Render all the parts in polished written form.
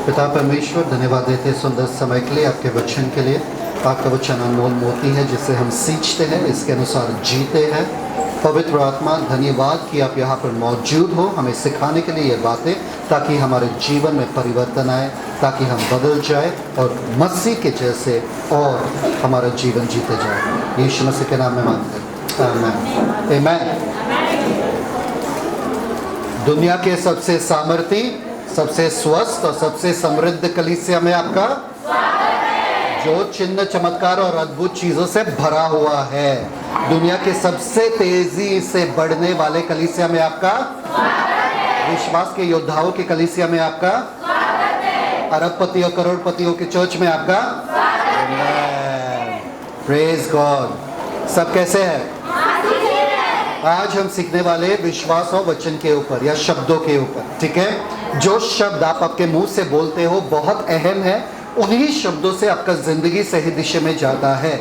पिता परमेश्वर, धन्यवाद देते हैं सुंदर समय के लिए, आपके वचन के लिए। आपका वचन अनमोल मोती है जिसे हम सींचते हैं, इसके अनुसार जीते हैं। पवित्र आत्मा, धन्यवाद कि आप यहाँ पर मौजूद हो हमें सिखाने के लिए ये बातें, ताकि हमारे जीवन में परिवर्तन आए, ताकि हम बदल जाए और मसीह के जैसे और हमारा जीवन जीते जाए। यीशु मसीह के नाम में मांगते हैं, आमीन। आमीन। दुनिया के सबसे सामर्थी, सबसे स्वस्थ और सबसे समृद्ध कलीसिया में आपका स्वागत है, जो चिन्ह, चमत्कार और अद्भुत चीजों से भरा हुआ है। दुनिया के सबसे तेजी से बढ़ने वाले कलीसिया में आपका स्वागत है। विश्वास के योद्धाओं के कलीसिया में आपका स्वागत है। अरबपति और करोड़पतियों के चर्च में आपका स्वागत है। Praise God. सब कैसे हैं? आज हम सीखने वाले विश्वास और वचन के ऊपर या शब्दों के ऊपर, ठीक है। जो शब्द आप आपके मुंह से बोलते हो बहुत अहम है। उन्हीं शब्दों से आपका जिंदगी सही दिशा में जाता है,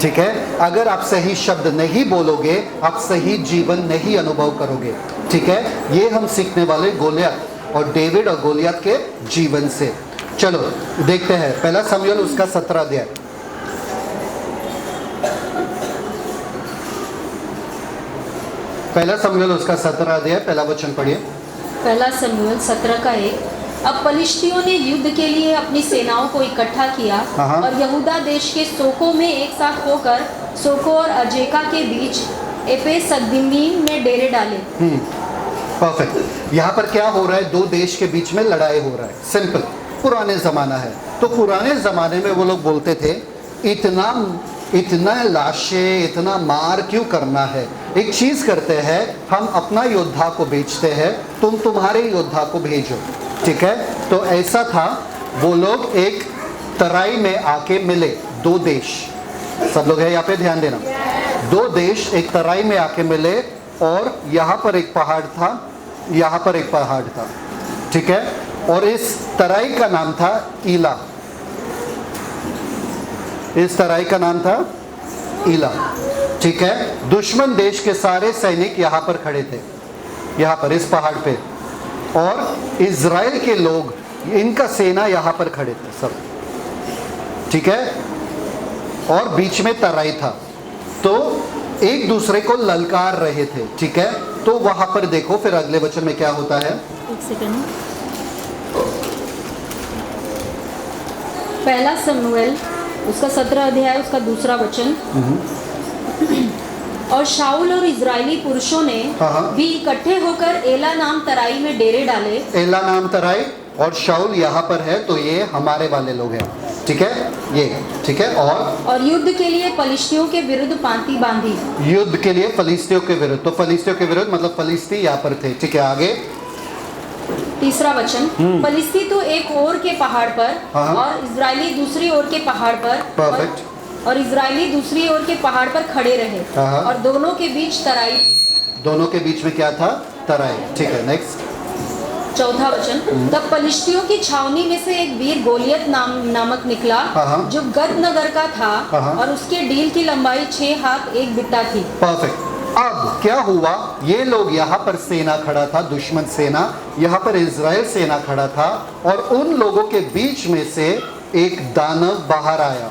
ठीक है। अगर आप सही शब्द नहीं बोलोगे, आप सही जीवन नहीं अनुभव करोगे, ठीक है। ये हम सीखने वाले गोलियत और डेविड और गोलियत के जीवन से। चलो देखते हैं पहला शमूएल उसका 17 अध्याय। पहला शमूएल उसका 17 अध्याय, पहला वचन पढ़िए। पहला शमूएल 17 का 1। अब पलिश्तियों ने युद्ध के लिए अपनी सेनाओं को इकट्ठा किया और यहूदा देश के सोको में एक साथ होकर सोको और अजेका के बीच एपेसदम्मीम में डेरे डाले। परफेक्ट। यहाँ पर क्या हो रहा है? दो देश के बीच में लड़ाई हो रहा है। सिंपल, पुराने जमाना है। तो पुराने जमाने में वो लोग बोलते थे इतना लाशें, इतना मार क्यों करना है? एक चीज करते हैं, हम अपना योद्धा को भेजते हैं, तुम तुम्हारे योद्धा को भेजो, ठीक है। तो ऐसा था। वो लोग एक तराई में आके मिले, दो देश। सब लोग है यहाँ पे, ध्यान देना। दो देश एक तराई में आके मिले और यहाँ पर एक पहाड़ था, यहाँ पर एक पहाड़ था, ठीक है। और इस तराई का नाम था ईला। इस तराई का नाम था ईला, ठीक है। दुश्मन देश के सारे सैनिक यहाँ पर खड़े थे, यहाँ पर इस पहाड़ पे, और इज़राइल के लोग, इनका सेना यहाँ पर खड़े थे सब, ठीक है। और बीच में तराई था, तो एक दूसरे को ललकार रहे थे, ठीक है। तो वहां पर देखो फिर अगले वचन में क्या होता है। एक सेकंड। पहला शमूएल उसका 17 अध्याय उसका 2 वचन। और शाऊल और इजरायली पुरुषों ने भी इकट्ठे होकर एला नाम तराई में डेरे डाले। एला नाम तराई, और शाऊल यहाँ पर है, तो ये हमारे वाले लोग हैं, ठीक है, ये, ठीक है। और युद्ध के लिए फलिश्तियों के विरुद्ध पांति बांधी। युद्ध के लिए फलिश्तियों के विरुद्ध, तो फलिश्तियों के विरुद्ध मतलब फलिश्ती यहाँ पर थे, ठीक है। आगे 3 वचन। फलिश्ती तो एक ओर के पहाड़ पर और इजरायली दूसरी ओर के पहाड़ पर। परफेक्ट। और इजरायली दूसरी ओर के पहाड़ पर खड़े रहे और दोनों के बीच तराई। दोनों के बीच में क्या था? तराई, ठीक है। नेक्स्ट 4 वचन। तब फलिश्तियों की छावनी में से एक वीर गोलियत नामक निकला, जो गत नगर का था, और उसके डील की लंबाई 6 हाथ 1 बित्ता थी। परफेक्ट। अब क्या हुआ? ये लोग, यहाँ पर सेना खड़ा था, दुश्मन सेना, यहाँ पर इजराइल सेना खड़ा था, और उन लोगों के बीच में से एक दानव बाहर आया,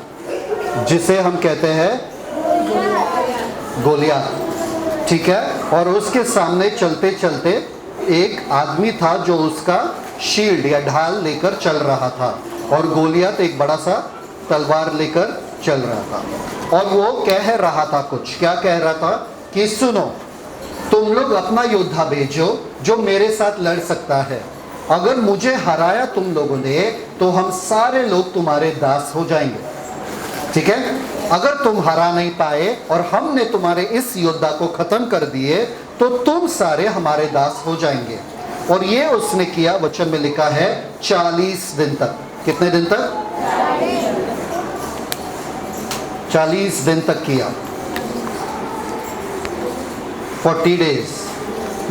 जिसे हम कहते हैं गोलियत, ठीक है। और उसके सामने चलते चलते एक आदमी था जो उसका शील्ड या ढाल लेकर चल रहा था, और गोलियत एक बड़ा सा तलवार लेकर चल रहा था। और वो कह रहा था कुछ, क्या कह रहा था कि सुनो, तुम लोग अपना योद्धा भेजो जो मेरे साथ लड़ सकता है। अगर मुझे हराया तुम लोगों ने, तो हम सारे लोग तुम्हारे दास हो जाएंगे, ठीक है। अगर तुम हरा नहीं पाए और हमने तुम्हारे इस योद्धा को खत्म कर दिए, तो तुम सारे हमारे दास हो जाएंगे। और ये उसने किया। वचन में लिखा है 40 दिन तक। कितने दिन तक? 40 दिन तक किया, 40 डेज।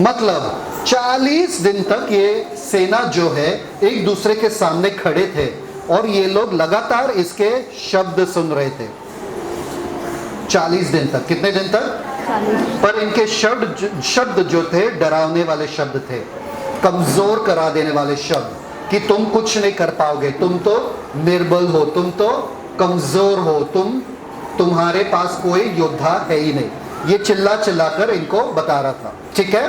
मतलब 40 दिन तक ये सेना जो है एक दूसरे के सामने खड़े थे, और ये लोग लगातार इसके शब्द सुन रहे थे 40 दिन तक। कितने दिन तक? 40। पर इनके शब्द जो थे डरावने वाले शब्द थे, कमजोर करा देने वाले शब्द, कि तुम कुछ नहीं कर पाओगे, तुम तो निर्बल हो, तुम तो कमजोर हो, तुम्हारे पास कोई योद्धा है ही नहीं। ये चिल्ला चिल्ला कर इनको बता रहा था। ठीक है,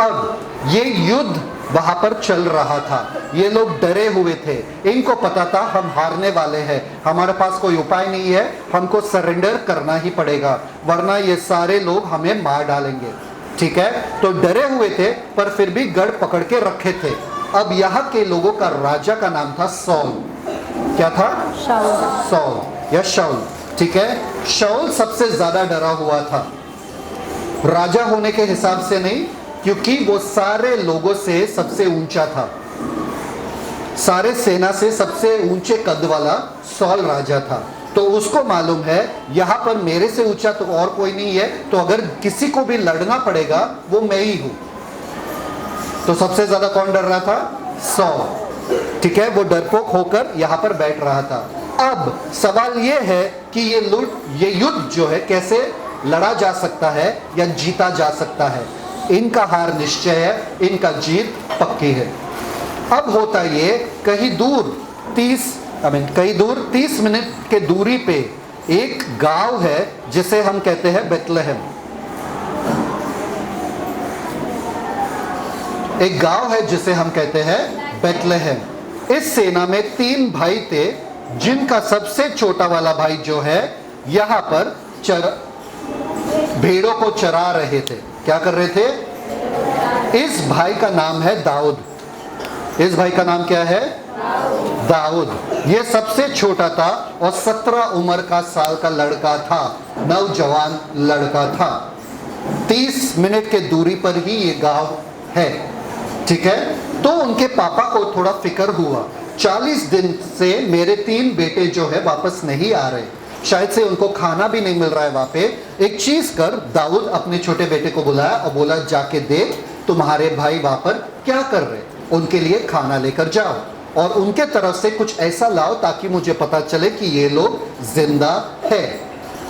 अब ये युद्ध वहां पर चल रहा था, ये लोग डरे हुए थे, इनको पता था हम हारने वाले हैं, हमारे पास कोई उपाय नहीं है, हमको सरेंडर करना ही पड़ेगा वरना ये सारे लोग हमें मार डालेंगे। ठीक है, तो डरे हुए थे पर फिर भी गढ़ पकड़ के रखे थे। अब यहाँ के लोगों का राजा का नाम था सौल। क्या था? सौल या शाऊल। ठीक है, शाऊल सबसे ज्यादा डरा हुआ था, राजा होने के हिसाब से नहीं, क्योंकि वो सारे लोगों से सबसे ऊंचा था, सारे सेना से सबसे ऊंचे कद वाला सौल राजा था। तो उसको मालूम है यहां पर मेरे से ऊंचा तो और कोई नहीं है, तो अगर किसी को भी लड़ना पड़ेगा वो मैं ही हूं। तो सबसे ज्यादा कौन डर रहा था? सौल। ठीक है, वो डरपोक होकर यहां पर बैठ रहा था। अब सवाल ये है कि ये युद्ध जो है कैसे लड़ा जा सकता है या जीता जा सकता है। इनका हार निश्चय है, इनका जीत पक्की है। अब होता ये कहीं दूर 30 मिनट के दूरी पे एक गांव है जिसे हम कहते हैं बेथलेहम। एक गांव है जिसे हम कहते हैं बेथलेहम। इस सेना में 3 भाई थे, जिनका सबसे छोटा वाला भाई जो है यहां पर भेड़ों को चरा रहे थे। क्या कर रहे थे? इस भाई का नाम है दाऊद। इस भाई का नाम क्या है? दाऊद। ये सबसे छोटा था और 17 उम्र का साल का लड़का था, नौजवान लड़का था। 30 मिनट के दूरी पर ही ये गांव है। ठीक है, तो उनके पापा को थोड़ा फिक्र हुआ, 40 दिन से मेरे 3 बेटे जो है वापस नहीं आ रहे, शायद से उनको खाना भी नहीं मिल रहा है वहां पे। एक चीज कर, दाऊद अपने छोटे बेटे को बुलाया और बोला जाके देख तुम्हारे भाई वहां पर क्या कर रहे, उनके लिए खाना लेकर जाओ और उनके तरफ से कुछ ऐसा लाओ ताकि मुझे पता चले कि ये लोग जिंदा है।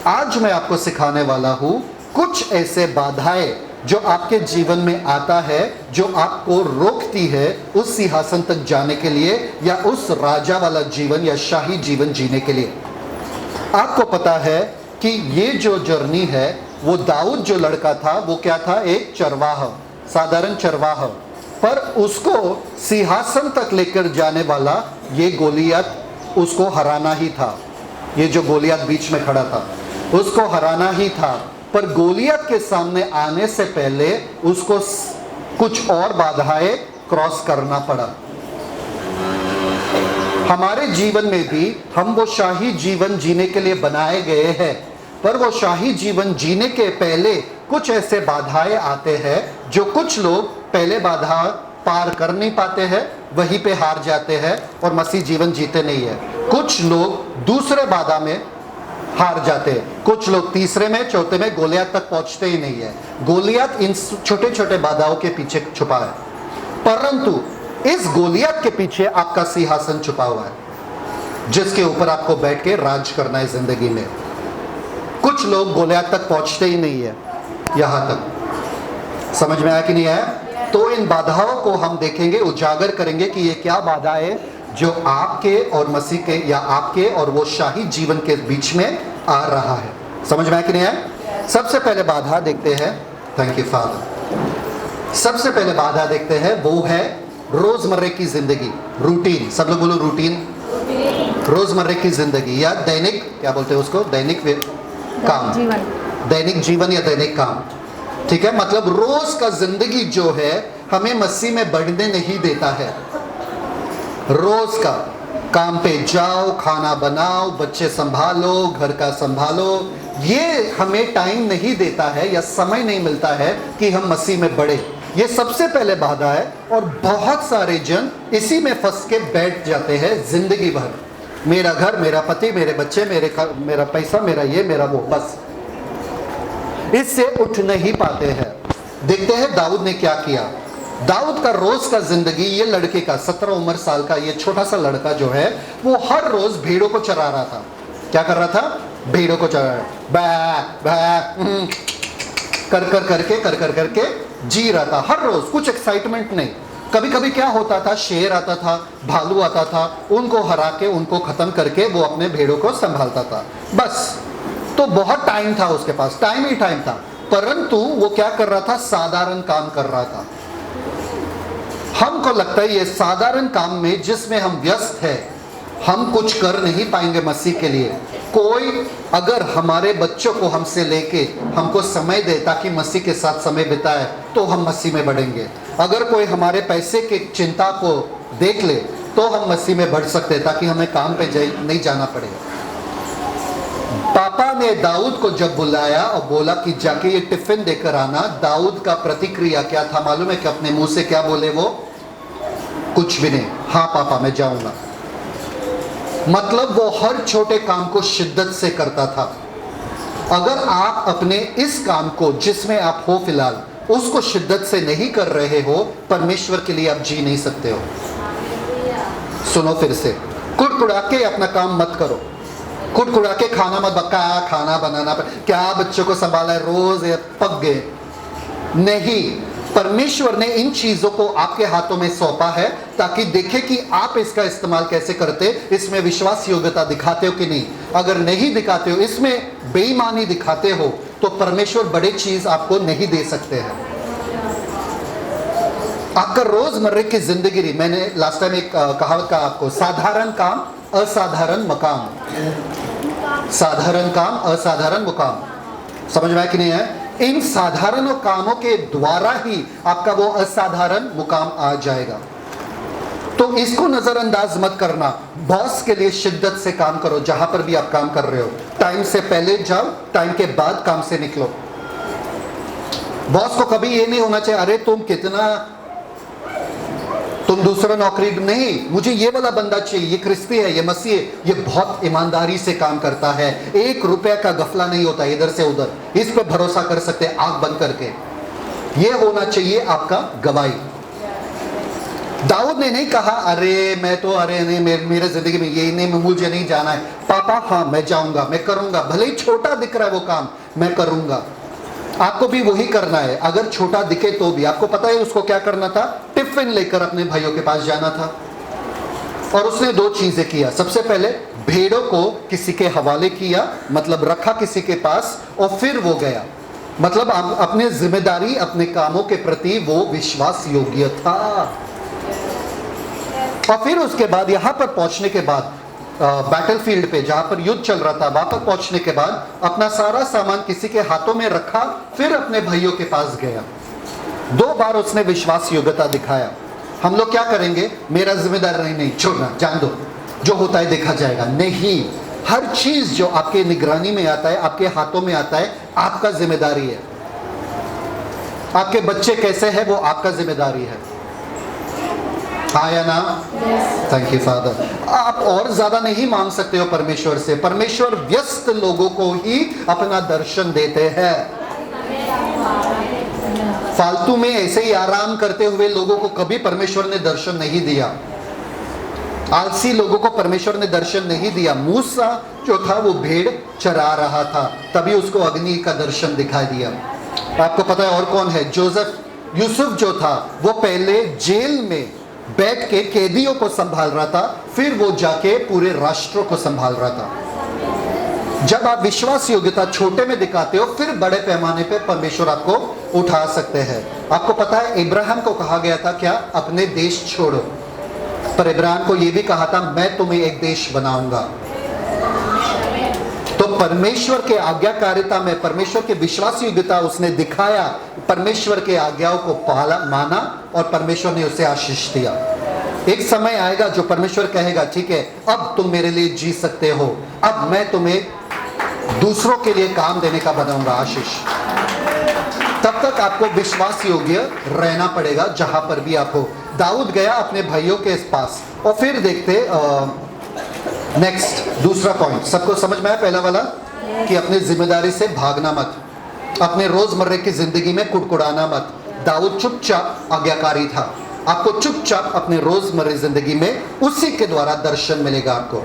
आज मैं आपको सिखाने वाला हूं कुछ ऐसे बाधाएं जो आपके जीवन में आता है, जो आपको रोकती है उस सिंहासन तक जाने के लिए या उस राजा वाला जीवन या शाही जीवन जीने के लिए। आपको पता है कि ये जो जर्नी है, वो दाऊद जो लड़का था वो क्या था? एक चरवाहा, साधारण चरवाहा, पर उसको सिंहासन तक लेकर जाने वाला ये गोलियत उसको हराना ही था। ये जो गोलियत बीच में खड़ा था उसको हराना ही था, पर गोलियत के सामने आने से पहले उसको कुछ और बाधाएं क्रॉस करना पड़ा। हमारे जीवन में भी हम वो शाही जीवन जीने के लिए बनाए गए हैं, पर वो शाही जीवन जीने के पहले कुछ ऐसे बाधाएं आते हैं जो कुछ लोग पहले बाधा पार कर नहीं पाते हैं, वहीं पे हार जाते हैं और मसीह जीवन जीते नहीं है। कुछ लोग दूसरे बाधा में हार जाते हैं, कुछ लोग तीसरे में, चौथे में, गोलियत तक पहुंचते ही नहीं है। गोलियत इन छोटे छोटे बाधाओं के पीछे छुपा है, परंतु इस गोलियत के पीछे आपका सिंहासन छुपा हुआ है जिसके ऊपर आपको बैठ के राज करना है जिंदगी में। कुछ लोग गोलियत तक पहुंचते ही नहीं है। यहां तक समझ में आया कि नहीं आया? तो इन बाधाओं को हम देखेंगे, उजागर करेंगे कि ये क्या बाधा है जो आपके और मसीह के या आपके और वो शाही जीवन के बीच में आ रहा है। समझ में आया कि नहीं आया? सबसे पहले बाधा देखते हैं, थैंक यू फादर। सबसे पहले बाधा देखते हैं, वो है रोजमर्रे की जिंदगी, रूटीन। सब लोग बोलो रूटीन। रोजमर्रे की जिंदगी या दैनिक, क्या बोलते हैं उसको? दैनिक काम, दैनिक जीवन या दैनिक काम। ठीक है, मतलब रोज का जिंदगी जो है हमें मसीह में बढ़ने नहीं देता है। रोज का काम पे जाओ, खाना बनाओ, बच्चे संभालो, घर का संभालो, ये हमें टाइम नहीं देता है या समय नहीं मिलता है कि हम मसीह में बढ़े। ये सबसे पहले बाधा है और बहुत सारे जन इसी में फंस के बैठ जाते हैं जिंदगी भर। मेरा घर, मेरा पति, मेरे बच्चे, मेरा पैसा, मेरा ये, मेरा वो, बस इससे उठ नहीं पाते हैं। देखते हैं दाऊद ने क्या किया। दाऊद का रोज का जिंदगी, ये लड़के का 17 उम्र साल का ये छोटा सा लड़का जो है वो हर रोज भेड़ों को चरा रहा था। क्या कर रहा था? भेड़ों को चरा रहा, कर करके जी रहा था। हर रोज कुछ एक्साइटमेंट नहीं, कभी कभी क्या होता था, शेर आता था, भालू आता था, उनको हरा के उनको खत्म करके वो अपने भेड़ों को संभालता था, बस। तो बहुत टाइम था उसके पास, टाइम ही टाइम था, परंतु वो क्या कर रहा था, साधारण काम कर रहा था। हमको लगता है ये साधारण काम में जिसमें हम व्यस्त है, हम कुछ कर नहीं पाएंगे मसीह के लिए। कोई अगर हमारे बच्चों को हमसे लेके हमको समय दे ताकि मसीह के साथ समय बिताए, तो हम मसीह में बढ़ेंगे। अगर कोई हमारे पैसे के चिंता को देख ले तो हम मसीह में बढ़ सकते हैं, ताकि हमें काम पे नहीं जाना पड़े। पापा ने दाऊद को जब बुलाया और बोला कि जाके ये टिफिन देकर आना, दाऊद का प्रतिक्रिया क्या था मालूम है? कि अपने मुंह से क्या बोले वो? कुछ भी नहीं, हाँ पापा मैं जाऊंगा। मतलब वो हर छोटे काम को शिद्दत से करता था। अगर आप अपने इस काम को जिसमें आप हो फिलहाल उसको शिद्दत से नहीं कर रहे हो, परमेश्वर के लिए आप जी नहीं सकते हो। सुनो फिर से, कुड़कुड़ा के अपना काम मत करो, कुड़कुड़ा के खाना मत बका, खाना बनाना क्या बच्चों को संभाला है, रोज पक गए नहीं। परमेश्वर ने इन चीजों को आपके हाथों में सौंपा है ताकि देखे कि आप इसका इस्तेमाल कैसे करते, इसमें विश्वास योग्यता दिखाते हो कि नहीं। अगर नहीं दिखाते हो, इसमें बेईमानी दिखाते हो, तो परमेश्वर बड़े चीज आपको नहीं दे सकते हैं। आपका रोजमर्रे की जिंदगी, मैंने लास्ट टाइम एक कहावत कहा आपको, साधारण काम असाधारण मकाम, साधारण काम असाधारण मुकाम। समझ में आया कि नहीं है? इन साधारण कामों के द्वारा ही आपका वो असाधारण मुकाम आ जाएगा। तो इसको नजरअंदाज मत करना। बॉस के लिए शिद्दत से काम करो, जहां पर भी आप काम कर रहे हो। टाइम से पहले जाओ, टाइम के बाद काम से निकलो। बॉस को कभी ये नहीं होना चाहिए अरे तुम दूसरा नौकरी नहीं, मुझे ये वाला बंदा चाहिए, ये क्रिस्ती है, ये मसीह है, ये बहुत ईमानदारी से काम करता है, 1 रुपया का गफला नहीं होता इधर से उधर, इस पे भरोसा कर सकते हैं आंख बंद करके। ये होना चाहिए आपका गवाही। दाऊद ने नहीं कहा अरे मैं तो अरे नहीं मेरे जिंदगी में ये नहीं, मुझे नहीं जाना है। पापा हाँ मैं जाऊंगा, मैं करूंगा, भले ही छोटा दिख रहा है वो काम, मैं करूंगा। आपको भी वही करना है, अगर छोटा दिखे तो भी। आपको पता है उसको क्या करना था? टिफिन लेकर अपने भाइयों के पास जाना था। और उसने 2 चीजें किया। सबसे पहले भेड़ों को किसी के हवाले किया, मतलब रखा किसी के पास, और फिर वो गया। मतलब अपनी जिम्मेदारी, अपने कामों के प्रति वो विश्वास योग्य था। और फिर उसके बाद यहां पर पहुंचने के बाद, बैटलफील्ड पे जहां पर युद्ध चल रहा था, वहां पर पहुंचने के बाद अपना सारा सामान किसी के हाथों में रखा, फिर अपने भाइयों के पास गया। 2 बार उसने विश्वास योग्यता दिखाया। हम लोग क्या करेंगे? मेरा जिम्मेदार नहीं, छोड़ना, जान दो, जो होता है देखा जाएगा। नहीं, हर चीज जो आपके निगरानी में आता है, आपके हाथों में आता है, आपका जिम्मेदारी है। आपके बच्चे कैसे हैं वो आपका जिम्मेदारी है। हाँ या ना? Thank you father. आप और ज्यादा नहीं मांग सकते हो परमेश्वर से। परमेश्वर व्यस्त लोगों को ही अपना दर्शन देते हैं। फालतू में ऐसे ही आराम करते हुए लोगों को कभी परमेश्वर ने दर्शन नहीं दिया। आलसी लोगों को परमेश्वर ने दर्शन नहीं दिया। मूसा जो था वो भेड़ चरा रहा था, तभी उसको अग्नि का दर्शन दिखाई दिया। आपको पता है और कौन है? यूसुफ जो था वो पहले जेल में बैठ के कैदियों को संभाल रहा था, फिर वो जाके पूरे राष्ट्रों को संभाल रहा था। जब आप विश्वास योग्यता छोटे में दिखाते हो, फिर बड़े पैमाने पे परमेश्वर आपको उठा सकते हैं। आपको पता है इब्राहिम को कहा गया था क्या? अपने देश छोड़ो। पर इब्राहिम को यह भी कहा था मैं तुम्हें एक देश बनाऊंगा। तो परमेश्वर के आज्ञाकारिता में, परमेश्वर के विश्वास योग्यता उसने दिखाया, परमेश्वर के आज्ञाओं को पाला, माना, और परमेश्वर ने उसे आशीष दिया। एक समय आएगा जो परमेश्वर कहेगा ठीक है अब तुम मेरे लिए जी सकते हो, अब मैं तुम्हें दूसरों के लिए काम देने का बनाऊंगा आशीष। तब तक आपको विश्वास योग्य रहना पड़ेगा जहां पर भी आप हो। दाऊद गया अपने भाइयों के पास, और फिर देखते नेक्स्ट दूसरा पॉइंट। सबको समझ में आया पहला वाला? कि अपनी जिम्मेदारी से भागना मत, अपने रोजमर्रे की जिंदगी में कुड़कुड़ाना मत। दाऊद चुपचाप आज्ञाकारी था। आपको चुपचाप अपने रोजमर्रे जिंदगी में उसी के द्वारा दर्शन मिलेगा। आपको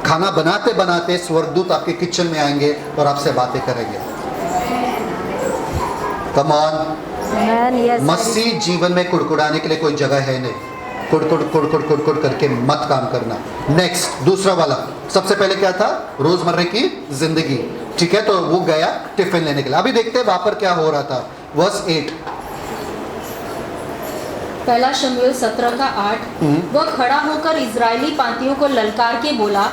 खाना बनाते बनाते स्वर्गदूत आपके किचन में आएंगे और आपसे बातें करेंगे। Come on, Amen. Yes. मसीह जीवन में कुड़कुड़ाने के लिए कोई जगह है नहीं। कुड़ करके मत काम करना। नेक्स्ट, दूसरा वाला, सबसे पहले क्या था? रोजमर्रे की जिंदगी, ठीक है। तो वो गया टिफिन लेने के लिए। अभी देखते हैं वहां पर क्या हो रहा था। वर्स 8, पहला शमूएल 17 का 8। वह खड़ा होकर इजरायली पांतियों को ललकार के बोला,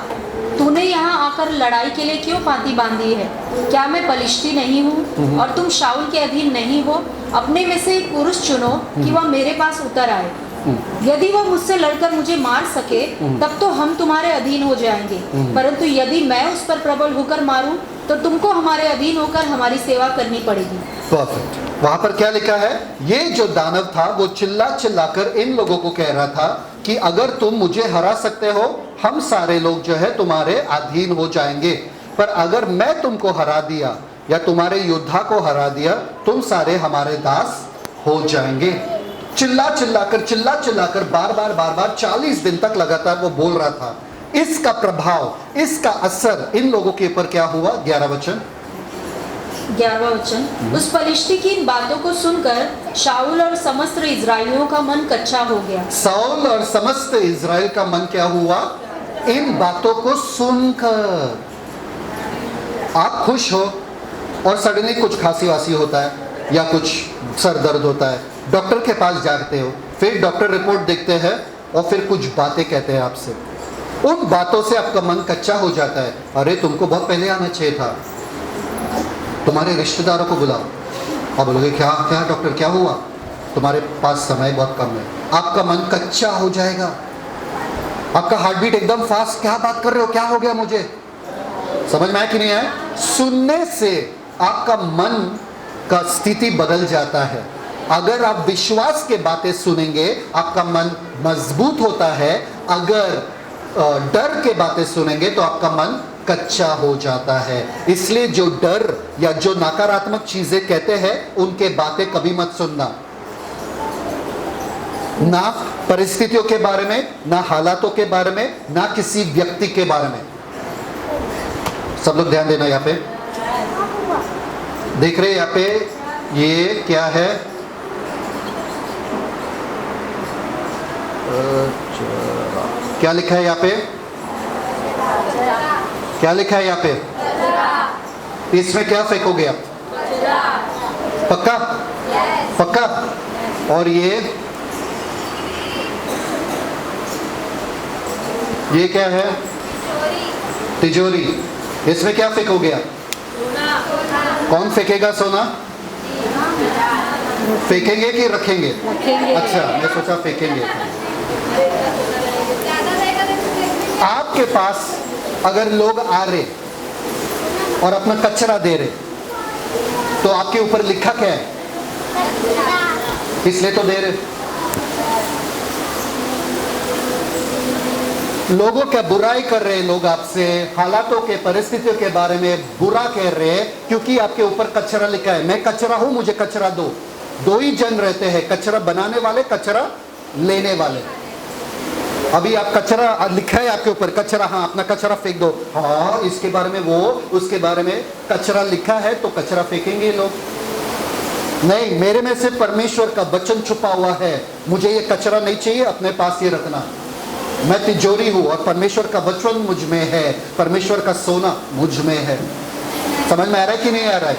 तूने यहाँ आकर लड़ाई के लिए क्यों पांति बांधी है? क्या मैं पलिश्ती नहीं हूँ और तुम शाऊल के अधीन नहीं हो? अपने में से एक पुरुष चुनो कि वह मेरे पास उतर आए। यदि वह मुझसे लड़कर मुझे मार सके तब तो हम तुम्हारे अधीन हो जाएंगे, परंतु यदि मैं उस पर प्रबल होकर मारूं तो तुमको हमारे अधीन होकर हमारी सेवा करनी पड़ेगी। परफेक्ट। वहां पर क्या लिखा है? ये जो दानव था वो चिल्ला चिल्लाकर इन लोगों को कह रहा था कि अगर तुम मुझे हरा सकते हो, हम सारे लोग जो है तुम्हारे अधीन हो जाएंगे, पर अगर मैं तुमको हरा दिया या तुम्हारे योद्धा को हरा दिया, तुम सारे हमारे दास हो जाएंगे। चिल्ला चिल्लाकर बार बार 40 दिन तक लगातार वो बोल रहा था। इसका प्रभाव, इसका असर इन लोगों के ऊपर क्या हुआ? 11 वचन। 11वां वचन, उस पलिश्ती की इन बातों को सुनकर शाऊल और समस्त इजरायलियों का मन कच्चा हो गया। साउल और समस्त इजराइल का मन क्या हुआ? इन बातों को सुनकर। आप खुश हो और सडनली कुछ खांसी वासी होता है या कुछ सर दर्द होता है, डॉक्टर के पास जाते हो, फिर डॉक्टर रिपोर्ट देखते हैं और फिर कुछ बातें कहते हैं आपसे। उन बातों से आपका मन कच्चा हो जाता है। अरे तुमको बहुत पहले आना चाहिए था, तुम्हारे रिश्तेदारों को बुलाओ। आप बोलोगे क्या क्या डॉक्टर क्या हुआ? तुम्हारे पास समय बहुत कम है। आपका मन कच्चा हो जाएगा, आपका हार्ट बीट एकदम फास्ट। क्या बात कर रहे हो? क्या हो गया मुझे? समझ में आया कि नहीं आया? सुनने से आपका मन का स्थिति बदल जाता है। अगर आप विश्वास के बातें सुनेंगे आपका मन मजबूत होता है, अगर डर के बातें सुनेंगे तो आपका मन कच्चा हो जाता है। इसलिए जो डर या जो नकारात्मक चीजें कहते हैं उनके बातें कभी मत सुनना, ना परिस्थितियों के बारे में, ना हालातों के बारे में, ना किसी व्यक्ति के बारे में। सब लोग ध्यान देना। यहाँ पे देख रहे हैं, यहाँ पे ये क्या है? क्या लिखा है यहाँ पे? क्या लिखा है यहाँ पे? इसमें क्या फेंकोगे आप? पक्का? पक्का? और ये क्या है? तिजोरी। इसमें क्या फेंकोगे आप? कौन फेंकेगा सोना? फेंकेंगे कि रखेंगे? अच्छा, मैं सोचा फेंकेंगे। आपके पास अगर लोग आ रहे और अपना कचरा दे रहे तो आपके ऊपर लिखा क्या है? इसलिए तो दे रहे। लोगों क्या बुराई कर रहे हैं लोग आपसे, हालातों के परिस्थितियों के बारे में बुरा कह रहे हैं क्योंकि आपके ऊपर कचरा लिखा है। मैं कचरा हूं, मुझे कचरा दो। दो ही जन रहते हैं, कचरा बनाने वाले, कचरा लेने वाले। अभी आप कचरा लिखा है आपके ऊपर, कचरा, हाँ अपना कचरा फेंक दो। हाँ इसके बारे में वो, उसके बारे में कचरा लिखा है तो कचरा फेंकेंगे लोग। नहीं, मेरे में से परमेश्वर का वचन छुपा हुआ है, मुझे ये कचरा नहीं चाहिए, अपने पास ये रखना। मैं तिजोरी हूँ और परमेश्वर का वचन मुझ में है, परमेश्वर का सोना मुझ में है। समझ में आ रहा है कि नहीं आ रहा है?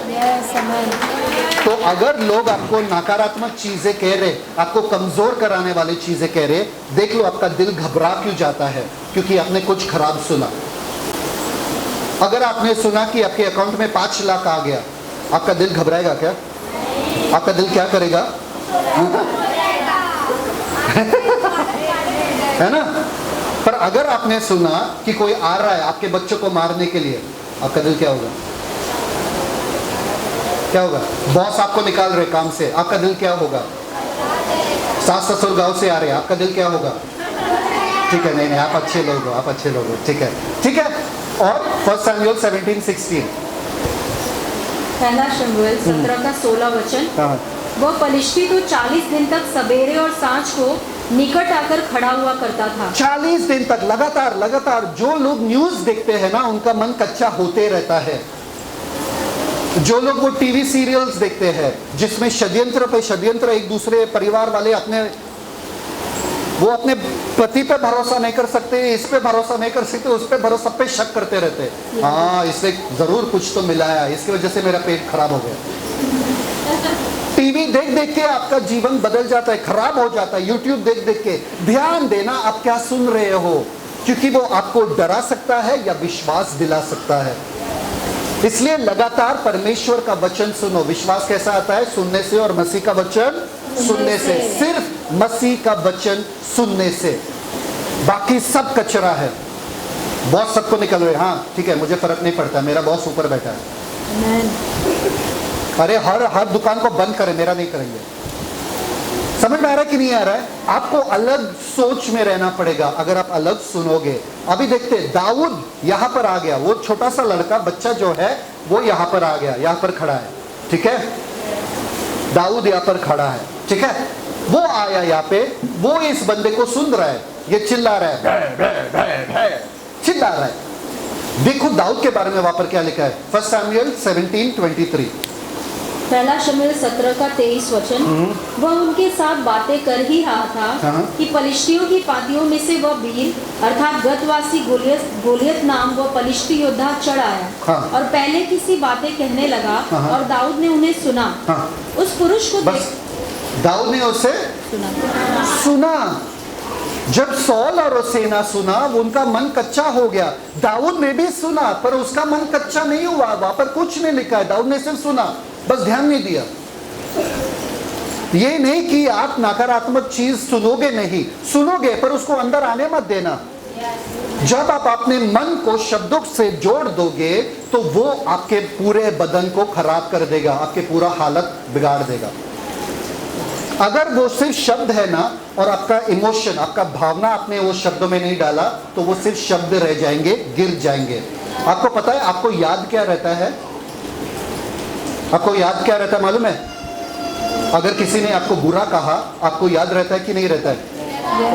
तो अगर लोग आपको नकारात्मक चीजें कह रहे, आपको कमजोर कराने वाली चीजें कह रहे, देख लो आपका दिल घबरा क्यों जाता है? क्योंकि आपने कुछ खराब सुना। अगर आपने सुना कि आपके अकाउंट में 5 लाख आ गया, आपका दिल घबराएगा क्या? आपका दिल क्या करेगा? है ना? पर अगर आपने सुना कि कोई आ रहा है आपके बच्चों को मारने के लिए, आपका दिल क्या होगा? क्या होगा? बॉस आपको निकाल रहे काम से, आपका दिल क्या होगा? सास ससुर गांव से आ रहे हैं, आपका दिल क्या होगा? ठीक है, नहीं आप अच्छे लोग हो, आप अच्छे लोग हो, ठीक है, ठीक है। और 1 शमूएल 17:16, पहला शमूएल 17 का 16 वचन, वह पलिश्ती तो 40 दिन तक सवेरे और सांझ को निकट आकर खड़ा हुआ करता था। 40 दिन तक लगातार। जो लोग न्यूज देखते हैं ना, उनका मन कच्चा होते रहता है। जो लोग वो टीवी सीरियल्स देखते हैं जिसमें षड्यंत्र पे षड्यंत्र, एक दूसरे परिवार वाले अपने पति पे भरोसा नहीं कर सकते, इस पे भरोसा नहीं कर सकते, उस पे भरोसा, सब पे शक करते रहते हैं। हाँ, इससे जरूर कुछ तो मिला है, इसकी वजह से मेरा पेट खराब हो गया। टीवी देख देख के आपका जीवन बदल जाता है, खराब हो जाता है। यूट्यूब देख देख के ध्यान देना आप क्या सुन रहे हो, क्योंकि वो आपको डरा सकता है या विश्वास दिला सकता है। इसलिए लगातार परमेश्वर का वचन सुनो। विश्वास कैसा आता है? सुनने से, और मसीह का वचन सुनने से। सिर्फ मसीह का वचन सुनने से, बाकी सब कचरा है। बॉस सबको निकल रहे, हाँ ठीक है, मुझे फर्क नहीं पड़ता, मेरा बॉस ऊपर बैठा है। अरे हर दुकान को बंद करें, मेरा नहीं करेंगे। समझ में आ रहा है कि नहीं आ रहा है? आपको अलग सोच में रहना पड़ेगा अगर आप अलग सुनोगे। अभी देखते, दाऊद यहां पर आ गया, वो छोटा सा लड़का बच्चा जो है वो यहां पर आ गया, यहां पर खड़ा है, ठीक है। दाऊद यहां पर खड़ा है, ठीक है। वो आया यहाँ पे, वो इस बंदे को सुन रहा है, ये चिल्ला रहा है, चिल्ला रहा है। देखो दाऊद के बारे में वहां पर क्या लिखा है, 1 शमूएल 17:23। पहला शमूएल 17 का 23 वचन। वह उनके साथ बातें कर ही रहा था कि पलिश्तियों की पातियों में से वह वीर अर्थात गतवासी गोलियत नाम वह पलिश्ती योद्धा चढ़ आया और पहले किसी बातें कहने लगा और दाऊद ने उन्हें सुना। उस पुरुष को दाऊद ने उसे सुना। जब सौल और सेना सुना, उनका मन कच्चा हो गया। दाऊद ने भी सुना, पर उसका मन कच्चा नहीं हुआ। वहां पर कुछ नहीं लिखा है, दाऊद ने सिर्फ सुना, बस ध्यान नहीं दिया। ये नहीं कि आप नकारात्मक चीज सुनोगे, नहीं सुनोगे, पर उसको अंदर आने मत देना। जब आप अपने मन को शब्दों से जोड़ दोगे तो वो आपके पूरे बदन को खराब कर देगा, आपके पूरा हालत बिगाड़ देगा। अगर वो सिर्फ शब्द है ना, और आपका इमोशन, आपका भावना आपने वो शब्दों में नहीं डाला, तो वो सिर्फ शब्द रह जाएंगे, गिर जाएंगे। आपको पता है आपको याद क्या रहता है? आपको याद क्या रहता है मालूम है? अगर किसी ने आपको बुरा कहा, आपको याद रहता है कि नहीं रहता है?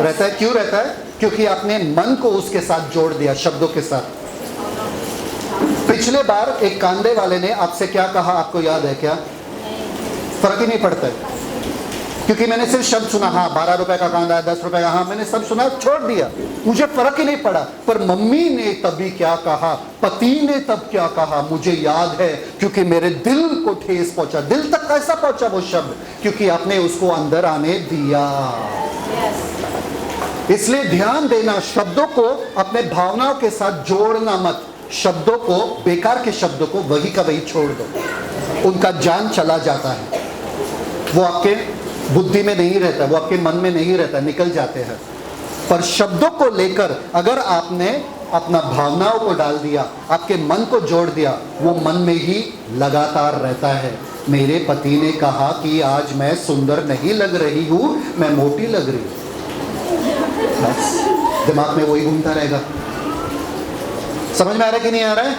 रहता है। क्यों रहता है? क्योंकि आपने मन को उसके साथ जोड़ दिया, शब्दों के साथ। पिछले बार एक कांदे वाले ने आपसे क्या कहा, आपको याद है क्या? फर्क ही नहीं पड़ता है, क्योंकि मैंने सिर्फ शब्द सुना, हाँ 12 रुपए का कांदा है, 10 रुपए का, हाँ मैंने सब सुना, छोड़ दिया, मुझे फर्क ही नहीं पड़ा। पर मम्मी ने तभी क्या कहा, पति ने तब क्या कहा, मुझे याद है, क्योंकि मेरे दिल को ठेस पहुंचा। दिल तक कैसा पहुंचा वो शब्द? क्योंकि आपने उसको अंदर आने दिया। इसलिए ध्यान देना, शब्दों को अपने भावनाओं के साथ जोड़ना मत। शब्दों को, बेकार के शब्दों को वही का वही छोड़ दो, उनका जान चला जाता है। वो आपके बुद्धि में नहीं रहता, वो आपके मन में नहीं रहता, निकल जाते हैं। पर शब्दों को लेकर अगर आपने अपना भावनाओं को डाल दिया, आपके मन को जोड़ दिया, वो मन में ही लगातार रहता है। मेरे पति ने कहा कि आज मैं सुंदर नहीं लग रही हूं, मैं मोटी लग रही हूं। बस दिमाग में वही घूमता रहेगा। समझ में आ रहा है कि नहीं आ रहा है?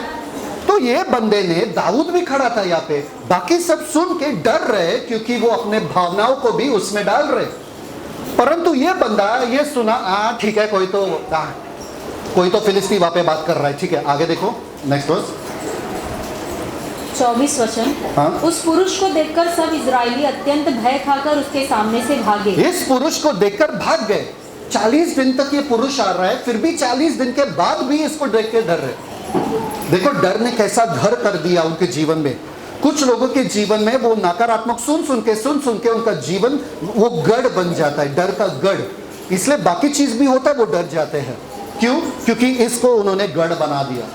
तो ये बंदे ने, दाऊद भी खड़ा था यहाँ पे, बाकी सब सुन के डर रहे, क्योंकि वो अपने भावनाओं को भी उसमें डाल रहे। परंतु ये बंदा ये सुना, ठीक है, कोई तो फिलिस्ती वहां पे बात कर रहा है, ठीक है, आगे देखो नेक्स्ट वर्स 24 वचन। उस पुरुष को देखकर सब इजरायली अत्यंत भय खाकर उसके सामने से भागे। इस पुरुष को देखकर भाग गए। 40 दिन तक ये पुरुष आ रहा है, फिर भी 40 दिन के बाद भी इसको देख के डर रहे। देखो डर ने कैसा घर कर दिया उनके जीवन में। कुछ लोगों के जीवन में वो नकारात्मक सुन सुन के उनका जीवन वो गढ़ बन जाता है, डर का गढ़। इसलिए बाकी चीज भी होता है, वो डर जाते हैं। क्यों? क्योंकि इसको उन्होंने गढ़ बना दिया।